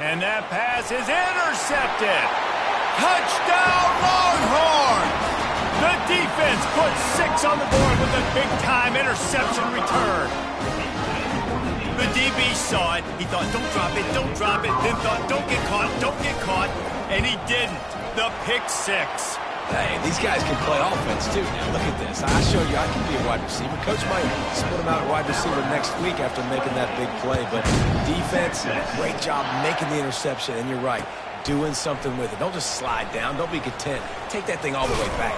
And that pass is intercepted. Touchdown, Longhorns! The defense puts 6 on the board with a big-time interception return. The DB saw it. He thought, don't drop it, don't drop it. Then thought, don't get caught, and he didn't. The pick 6. Hey, these guys can play offense, too. Now, look at this. I showed you I can be a wide receiver. Coach might split him out at wide receiver next week after making that big play. But defense, great job making the interception. And you're right, doing something with it. Don't just slide down. Don't be content. Take that thing all the way back.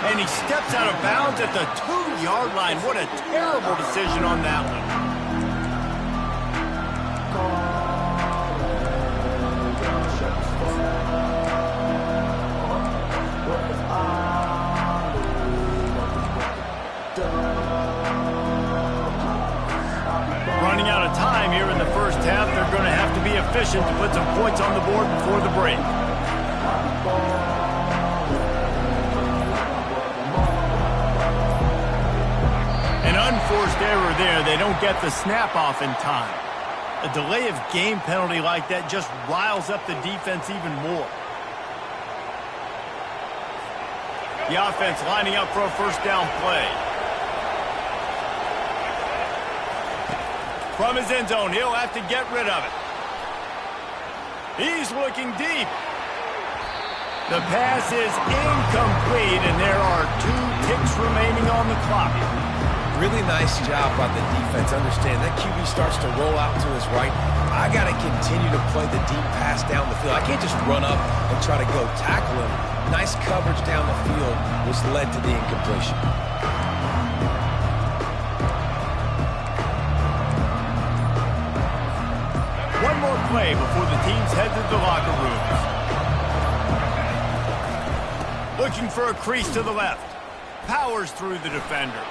And he steps out of bounds at the 2-yard line. What a terrible decision on that one. Running out of time here in the first half. They're going to have to be efficient to put some points on the board before the break. An unforced error there. They don't get the snap off in time. A delay of game penalty like that just riles up the defense even more. The offense lining up for a first down play. From his end zone, he'll have to get rid of it. He's looking deep. The pass is incomplete, and there are 2 ticks remaining on the clock. Really nice job by the defense. Understand that QB starts to roll out to his right. I got to continue to play the deep pass down the field. I can't just run up and try to go tackle him. Nice coverage down the field, which led to the incompletion. One more play before the teams head to the locker rooms. Looking for a crease to the left. Powers through the defender.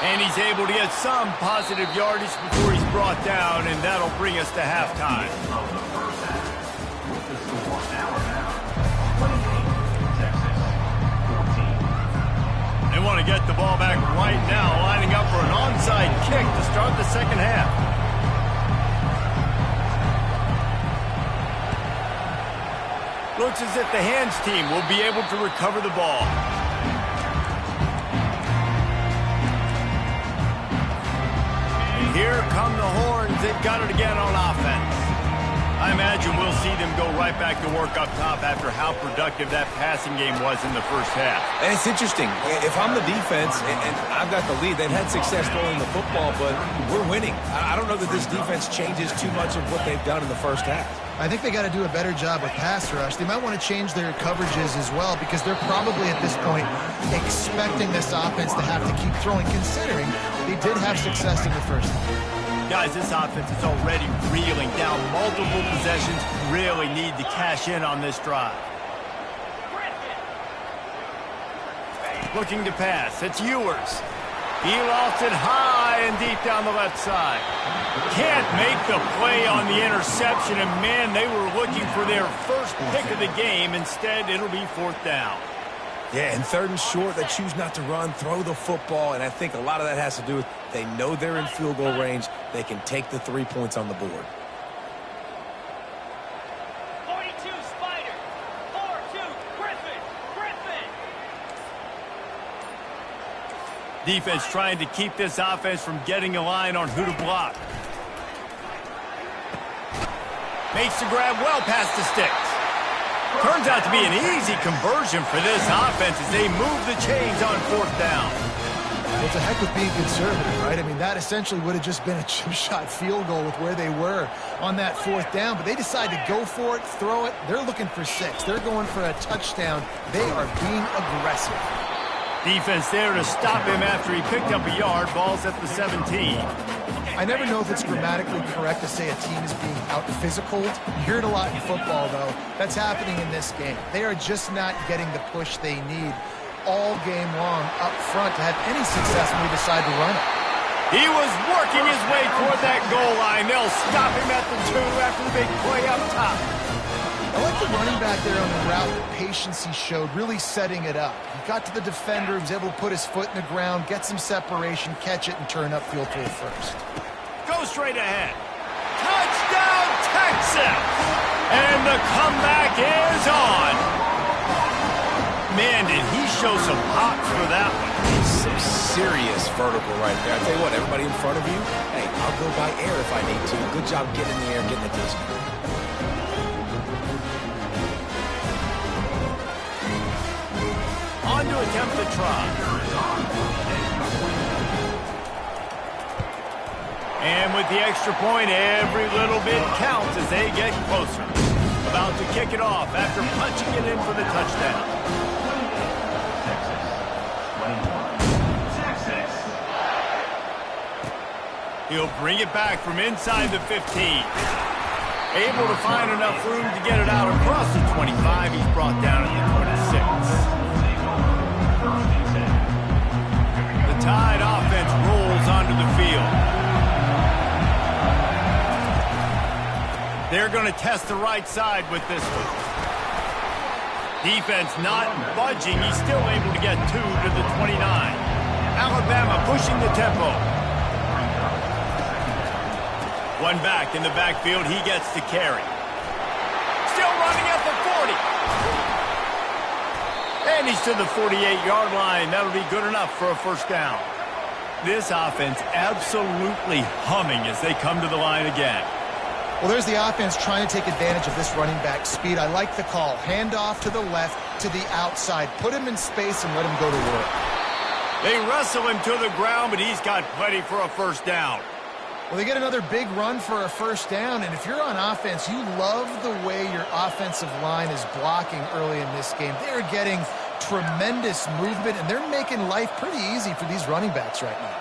And he's able to get some positive yardage before he's brought down, and that'll bring us to halftime. They want to get the ball back right now, lining up for an onside kick to start the second half. Looks as if the hands team will be able to recover the ball. And here come the Horns. They've got it again on offense. I imagine we'll see them go right back to work up top after how productive that passing game was in the first half. And it's interesting. If I'm the defense and I've got the lead, they've had success throwing the football, but we're winning. I don't know that this defense changes too much of what they've done in the first half. I think they got to do a better job with pass rush. They might want to change their coverages as well, because they're probably at this point expecting this offense to have to keep throwing, considering they did have success in the first half. Guys, this offense is already reeling down multiple possessions. Really need to cash in on this drive. Looking to pass. It's Ewers. He lost it high and deep down the left side. Can't make the play on the interception, and man, they were looking for their first pick of the game. Instead, it'll be 4th down. Yeah, and 3rd and short, they choose not to run, throw the football, and I think a lot of that has to do with they know they're in field goal range. They can take the 3 points on the board. 42 Spider, 4-2 Griffin. Defense trying to keep this offense from getting a line on who to block. Makes the grab well past the sticks. Turns out to be an easy conversion for this offense as they move the chains on 4th down. It's a heck of being conservative, right? I mean, that essentially would have just been a chip shot field goal with where they were on that 4th down, but they decide to go for it, throw it. They're looking for 6. They're going for a touchdown. They are being aggressive. Defense there to stop him after he picked up a yard. Ball's at the 17. I never know if it's grammatically correct to say a team is being out-physicaled. You hear it a lot in football, though. That's happening in this game. They are just not getting the push they need all game long up front to have any success when we decide to run it. He was working his way toward that goal line. They'll stop him at the 2 after the big play up top. I like the running back there on the route, the patience he showed, really setting it up. He got to the defender, he was able to put his foot in the ground, get some separation, catch it, and turn upfield for the first. Go straight ahead. Touchdown, Texas! And the comeback is on. Man, did he show some hops for that one. Some serious vertical right there. I tell you what, everybody in front of you, hey, I'll go by air if I need to. Good job getting in the air, getting the distance. On to attempt the try. And with the extra point, every little bit counts as they get closer. About to kick it off after punching it in for the touchdown. Texas. He'll bring it back from inside the 15. Able to find enough room to get it out across the 25. He's brought down at the 26. The Tide offense rolls onto the field. They're going to test the right side with this one. Defense not budging. He's still able to get 2 to the 29. Alabama pushing the tempo. One back in the backfield. He gets the carry. Still running at the 40. And he's to the 48-yard line. That'll be good enough for a first down. This offense absolutely humming as they come to the line again. Well, there's the offense trying to take advantage of this running back speed. I like the call. Hand off to the left, to the outside. Put him in space and let him go to work. They wrestle him to the ground, but he's got plenty for a first down. Well, they get another big run for a first down, and if you're on offense, you love the way your offensive line is blocking early in this game. They're getting tremendous movement, and they're making life pretty easy for these running backs right now.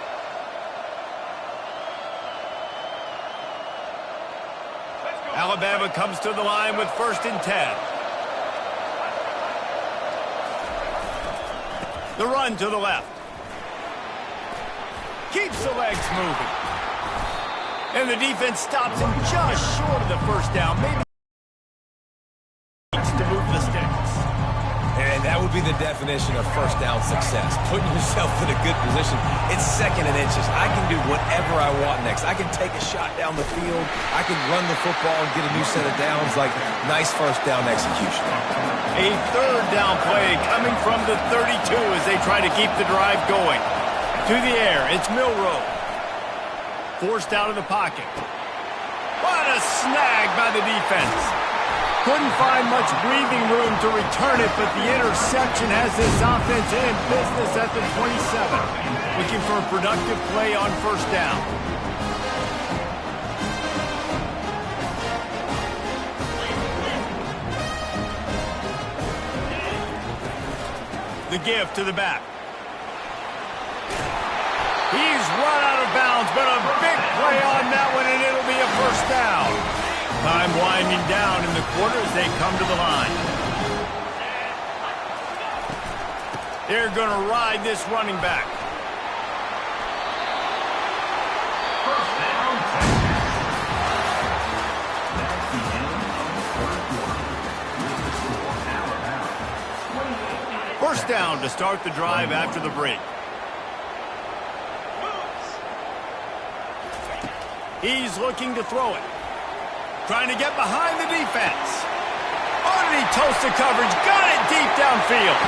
Alabama comes to the line with 1st and 10. The run to the left. Keeps the legs moving. And the defense stops him just short of the first down. Maybe to move the sticks. And that would be the definition of first down success. Putting yourself in a good position. It's 2nd and inches. I can do whatever I want next. I can take a shot down the field. I can run the football and get a new set of downs. Like, nice first down execution. A 3rd down play coming from the 32 as they try to keep the drive going. To the air, it's Milroe. Forced out of the pocket. What a snag by the defense. Couldn't find much breathing room to return it, but the interception has this offense in business at the 27. Looking for a productive play on first down. The give to the back. He's run out of bounds, but a big play on that one, and it'll be a first down. Time winding down in the quarter as they come to the line. They're going to ride this running back. First down, Texas. First down to start the drive after the break. He's looking to throw it. Trying to get behind the defense. Underneath toasted coverage. Got it deep downfield.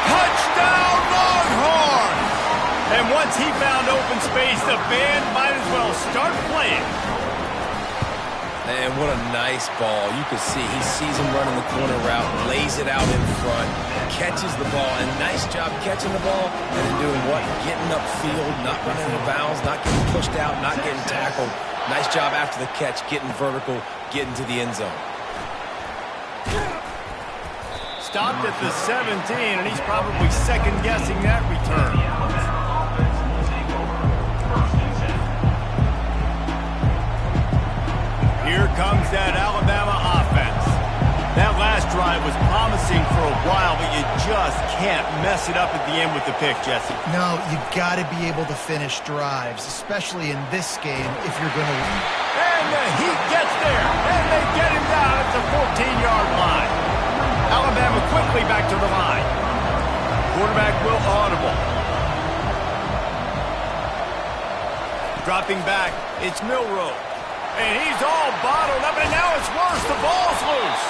Touchdown Longhorn! And once he found open space, the band might as well start playing. Man, what a nice ball. You can see he sees him running the corner route, lays it out in front, catches the ball, and nice job catching the ball and then doing what? Getting upfield, not running out of bounds, not getting pushed out, not getting tackled. Nice job after the catch, getting vertical, getting to the end zone. Stopped at the 17, and he's probably second-guessing that return. Here comes that Alabama offense. That last drive was promising for a while, but you just can't mess it up at the end with the pick, Jesse. No, you got to be able to finish drives, especially in this game if you're going to win. And the Heat gets there, and they get him down at the 14-yard line. Alabama quickly back to the line. Quarterback will audible. Dropping back, it's Milroe. And he's all bottled up, and now it's worse. The ball's loose.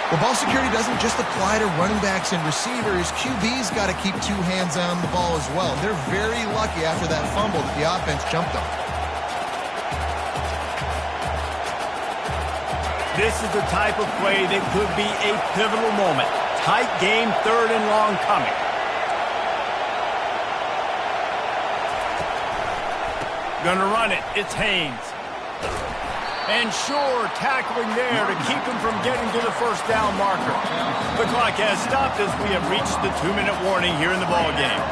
Well, ball security doesn't just apply to running backs and receivers. QB's got to keep two hands on the ball as well. They're very lucky after that fumble that the offense jumped on. This is the type of play that could be a pivotal moment. Tight game, third and long coming. Gonna run it. It's Haynes. And sure, tackling there to keep him from getting to the first down marker. The clock has stopped as we have reached the 2-minute warning here in the ballgame.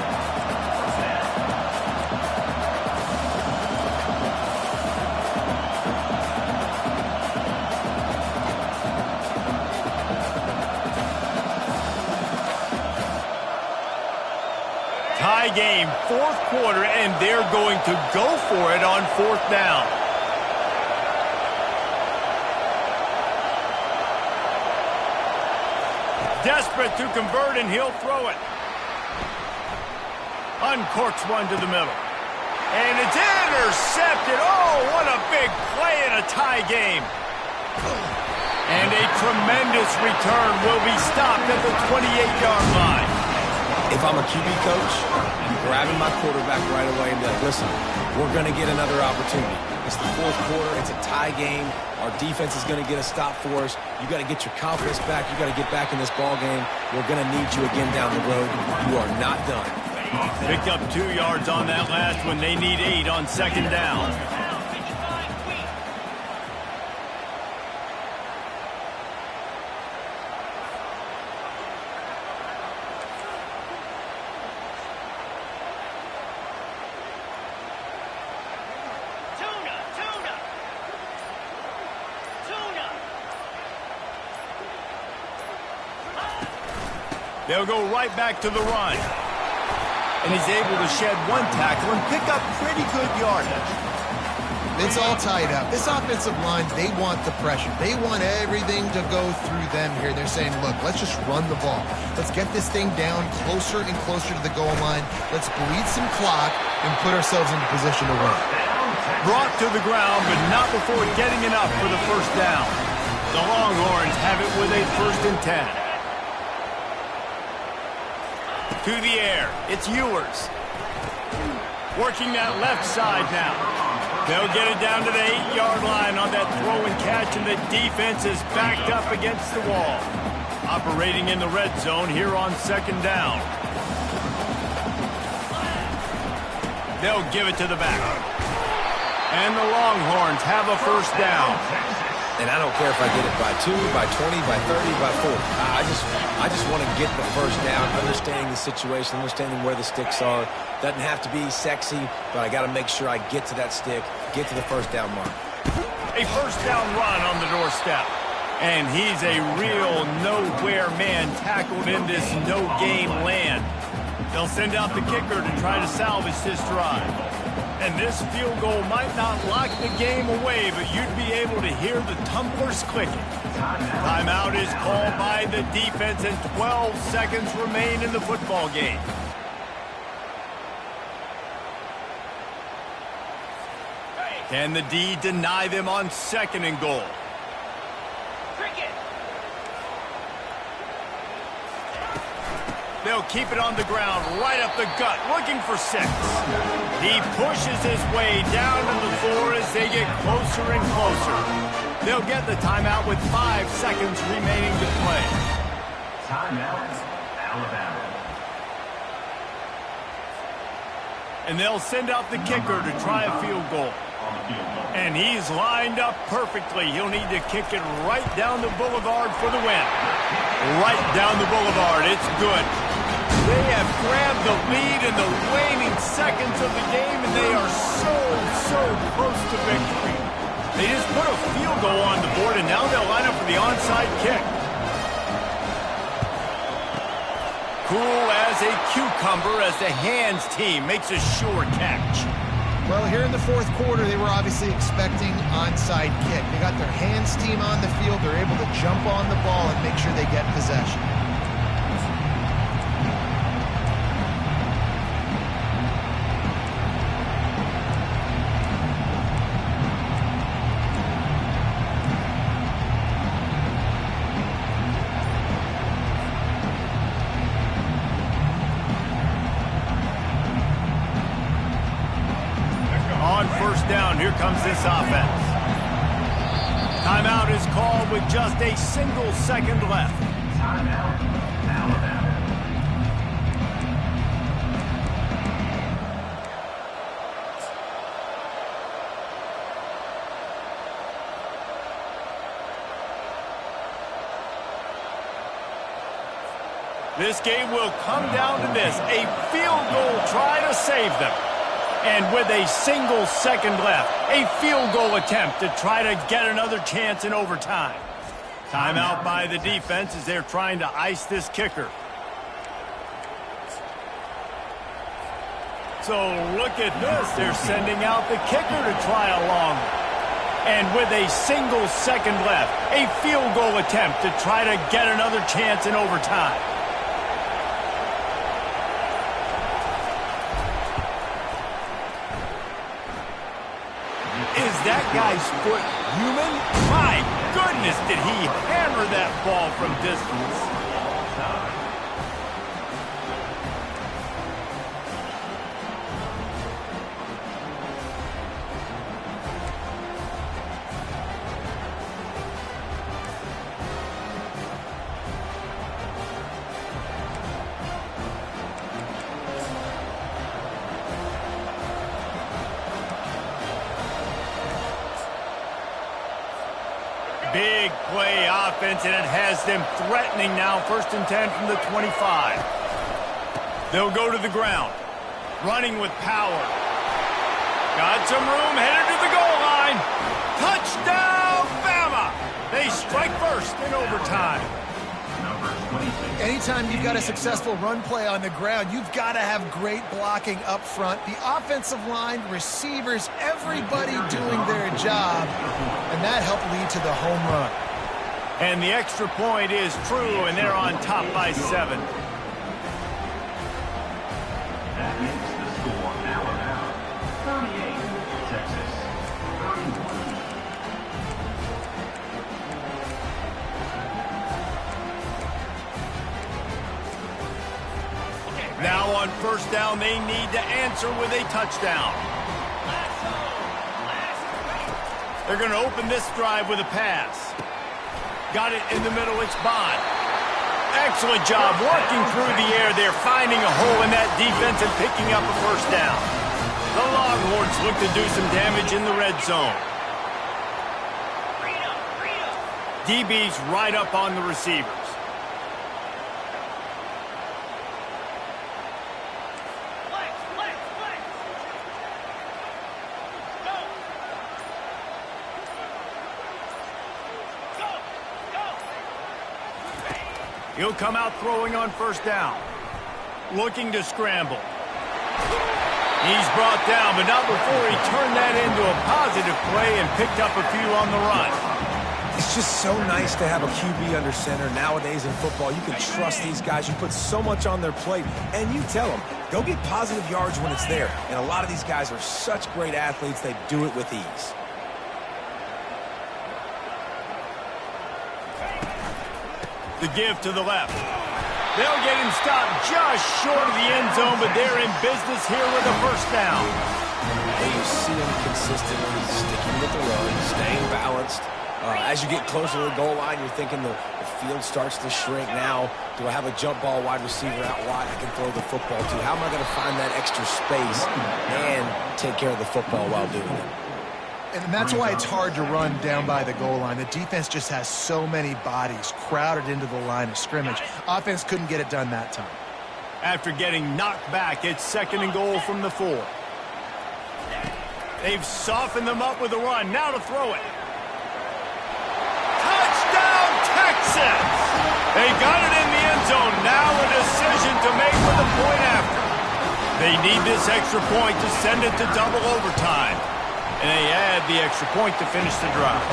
Tie game, fourth quarter, and they're going to go for it on fourth down. Desperate to convert, and he'll throw it. Uncorks one to the middle. And it's intercepted. Oh, what a big play in a tie game. And a tremendous return will be stopped at the 28-yard line. If I'm a QB coach, I'm grabbing my quarterback right away and be like, listen, we're going to get another opportunity. It's the fourth quarter. It's a tie game. Our defense is going to get a stop for us. You got to get your confidence back. You got to get back in this ball game. We're going to need you again down the road. You are not done. Picked up 2 yards on that last one. They need 8 on second down. They'll go right back to the run. And he's able to shed one tackle and pick up pretty good yardage. It's all tied up. This offensive line, they want the pressure. They want everything to go through them here. They're saying, look, let's just run the ball. Let's get this thing down closer and closer to the goal line. Let's bleed some clock and put ourselves into position to win. Brought to the ground, but not before getting enough for the first down. The Longhorns have it with a 1st and 10. To the air, it's Ewers. Working that left side now. They'll get it down to the 8-yard line on that throw and catch, and the defense is backed up against the wall. Operating in the red zone here on second down. They'll give it to the back. And the Longhorns have a first down. And I don't care if I get it by 2, by 20, by 30, by 40. I just want to get the first down, understanding the situation, understanding where the sticks are. Doesn't have to be sexy, but I got to make sure I get to that stick, get to the first down mark. A first down run on the doorstep. And he's a real nowhere man tackled in this no-game land. They'll send out the kicker to try to salvage this drive. And this field goal might not lock the game away, but you'd be able to hear the tumblers clicking. Timeout is called by the defense, and 12 seconds remain in the football game. Can the D deny them on 2nd and goal? They'll keep it on the ground, right up the gut, looking for 6. He pushes his way down to the floor as they get closer and closer. They'll get the timeout with 5 seconds remaining to play. Timeout, Alabama. And they'll send out the kicker to try a field goal. And he's lined up perfectly. He'll need to kick it right down the boulevard for the win. Right down the boulevard. It's good. They have grabbed the lead in the waning seconds of the game, and they are so close to victory. They just put a field goal on the board, and now they'll line up for the onside kick. Cool as a cucumber as the hands team makes a sure catch. Well, here in the 4th quarter, they were obviously expecting onside kick. They got their hands team on the field. They're able to jump on the ball and make sure they get possession. Here comes this offense. Timeout is called with just a single second left. Timeout, Alabama. This game will come down to this. A field goal try to save them. And with a single second left, a field goal attempt to try to get another chance in overtime. Timeout by the defense as they're trying to ice this kicker. So look at this. They're sending out the kicker to try a long one. And with a single second left, a field goal attempt to try to get another chance in overtime. Is that guy's foot human? My goodness, did he hammer that ball from distance. Big play offense, and it has them threatening now. 1st and 10 from the 25. They'll go to the ground. Running with power. Got some room, headed to the goal line. Touchdown, Bama! They strike first in overtime. Anytime you've got a successful run play on the ground, you've got to have great blocking up front. The offensive line, receivers, everybody doing their job, and that helped lead to the home run. And the extra point is true, and they're on top by 7. That makes the score Alabama 38, Texas 31. Now on 1st down, they need to answer with a touchdown. They're going to open this drive with a pass. Got it in the middle, it's Bond. Excellent job working through the air. They're finding a hole in that defense and picking up a 1st down. The Longhorns look to do some damage in the red zone. DB's right up on the receivers. He'll come out throwing on 1st down. Looking to scramble. He's brought down, but not before he turned that into a positive play and picked up a few on the run. It's just so nice to have a QB under center. Nowadays in football, you can trust these guys. You put so much on their plate, and you tell them, go get positive yards when it's there. And a lot of these guys are such great athletes, they do it with ease. The give to the left. They'll get him stopped just short of the end zone, but they're in business here with a first down. And you see him consistently sticking with the run, staying balanced. As you get closer to the goal line, you're thinking the field starts to shrink. Now, do I have a jump ball wide receiver out wide I can throw the football to? How am I going to find that extra space and take care of the football while doing it? And that's why it's hard to run down by the goal line. The defense just has so many bodies crowded into the line of scrimmage. Offense couldn't get it done that time. After getting knocked back, it's 2nd and goal from the 4. They've softened them up with a run. Now to throw it. Touchdown, Texas! They got it in the end zone. Now a decision to make for the point after. They need this extra point to send it to double overtime. And they add the extra point to finish the drive.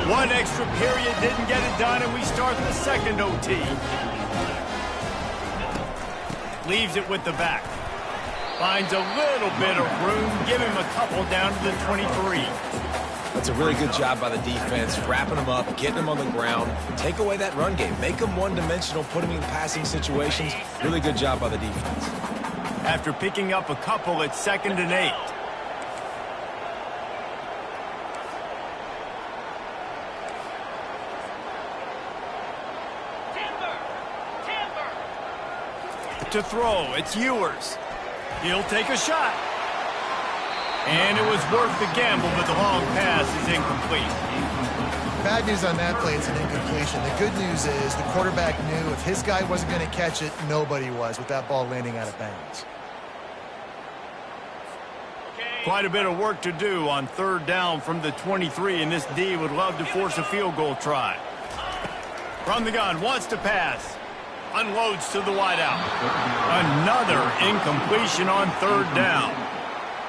One extra period didn't get it done, and we start the 2nd OT. Leaves it with the back. Finds a little bit of room. Give him a couple down to the 23. That's a really good job by the defense, wrapping them up, getting them on the ground. Take away that run game. Make them one-dimensional, put them in passing situations. Really good job by the defense. After picking up a couple, it's 2nd and 8. To throw, it's Ewers. He'll take a shot. And it was worth the gamble, but the long pass is incomplete. Bad news on that play, it's an incompletion. The good news is the quarterback knew if his guy wasn't going to catch it, nobody was with that ball landing out of bounds. Quite a bit of work to do on 3rd down from the 23, and this D would love to force a field goal try. From the gun, wants to pass. Unloads to the wideout. Another incompletion on 3rd down.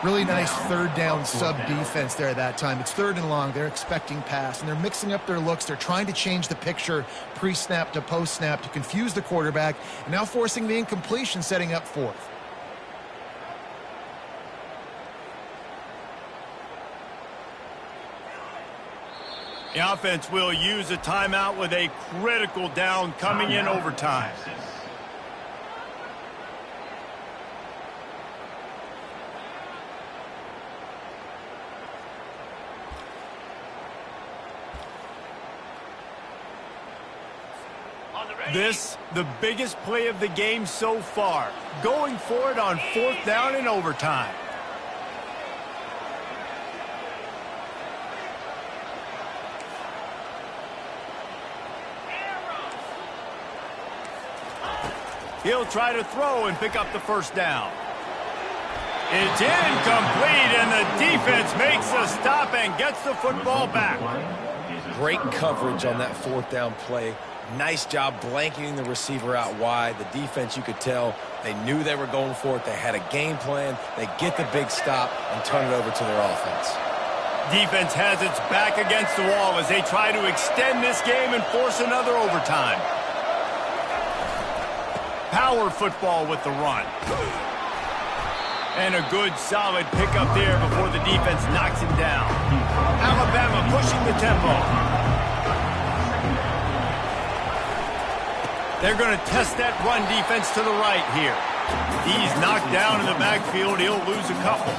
Really nice 3rd down sub-defense there that time. It's 3rd and long. They're expecting pass, and they're mixing up their looks. They're trying to change the picture pre-snap to post-snap to confuse the quarterback, and now forcing the incompletion, setting up 4th. The offense will use a timeout with a critical down coming in overtime. This, the biggest play of the game so far. Going for it on 4th down in overtime. He'll try to throw and pick up the 1st down. It's incomplete, and the defense makes a stop and gets the football back. Great coverage on that 4th down play. Nice job blanketing the receiver out wide. The defense, you could tell, they knew they were going for it. They had a game plan. They get the big stop and turn it over to their offense. Defense has its back against the wall as they try to extend this game and force another overtime. Power football with the run. And a good solid pickup there before the defense knocks him down. Alabama pushing the tempo. They're going to test that run defense to the right here. He's knocked down in the backfield. He'll lose a couple.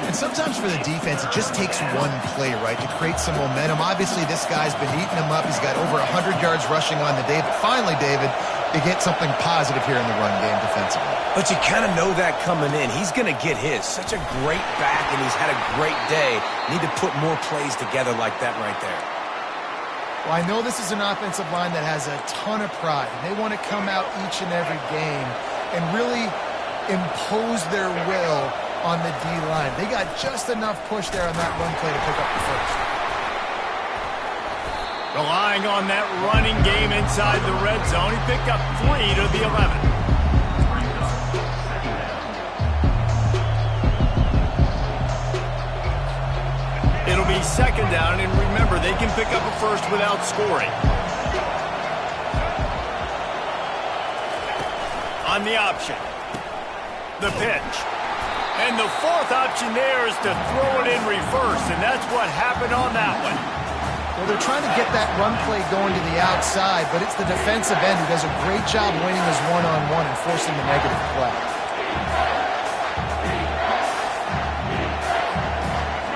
And sometimes for the defense, it just takes one play, right, to create some momentum. Obviously, this guy's been eating him up. He's got over 100 yards rushing on the day. But finally, David, they get something positive here in the run game defensively. But you kind of know that coming in. He's going to get his. Such a great back, and he's had a great day. Need to put more plays together like that right there. Well, I know this is an offensive line that has a ton of pride. They want to come out each and every game and really impose their will on the D-line. They got just enough push there on that run play to pick up the first. Relying on that running game inside the red zone, he picked up 3 to the 11. It'll be second down, and remember, they can pick up a first without scoring. On the option, the pitch. And the fourth option there is to throw it in reverse, and that's what happened on that one. Well, they're trying to get that run play going to the outside, but it's the defensive end who does a great job winning his one-on-one and forcing the negative play.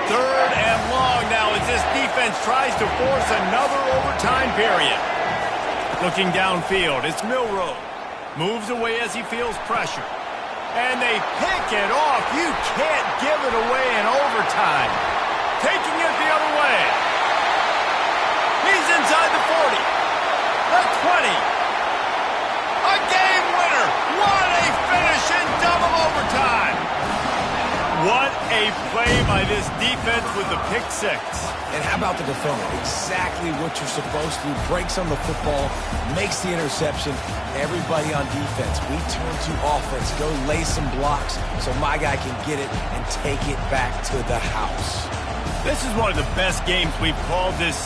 Third and long now as this defense tries to force another overtime period. Looking downfield, it's Milroe. Moves away as he feels pressure. And they pick it off. You can't give it away in overtime. Taking it the other way. He's inside the 40. The 20. A game winner. What a finish in double overtime. What a play by this defense with the pick six. And how about the defender? Exactly what you're supposed to do. Breaks on the football, makes the interception. Everybody on defense, we turn to offense. Go lay some blocks so my guy can get it and take it back to the house. This is one of the best games we've called this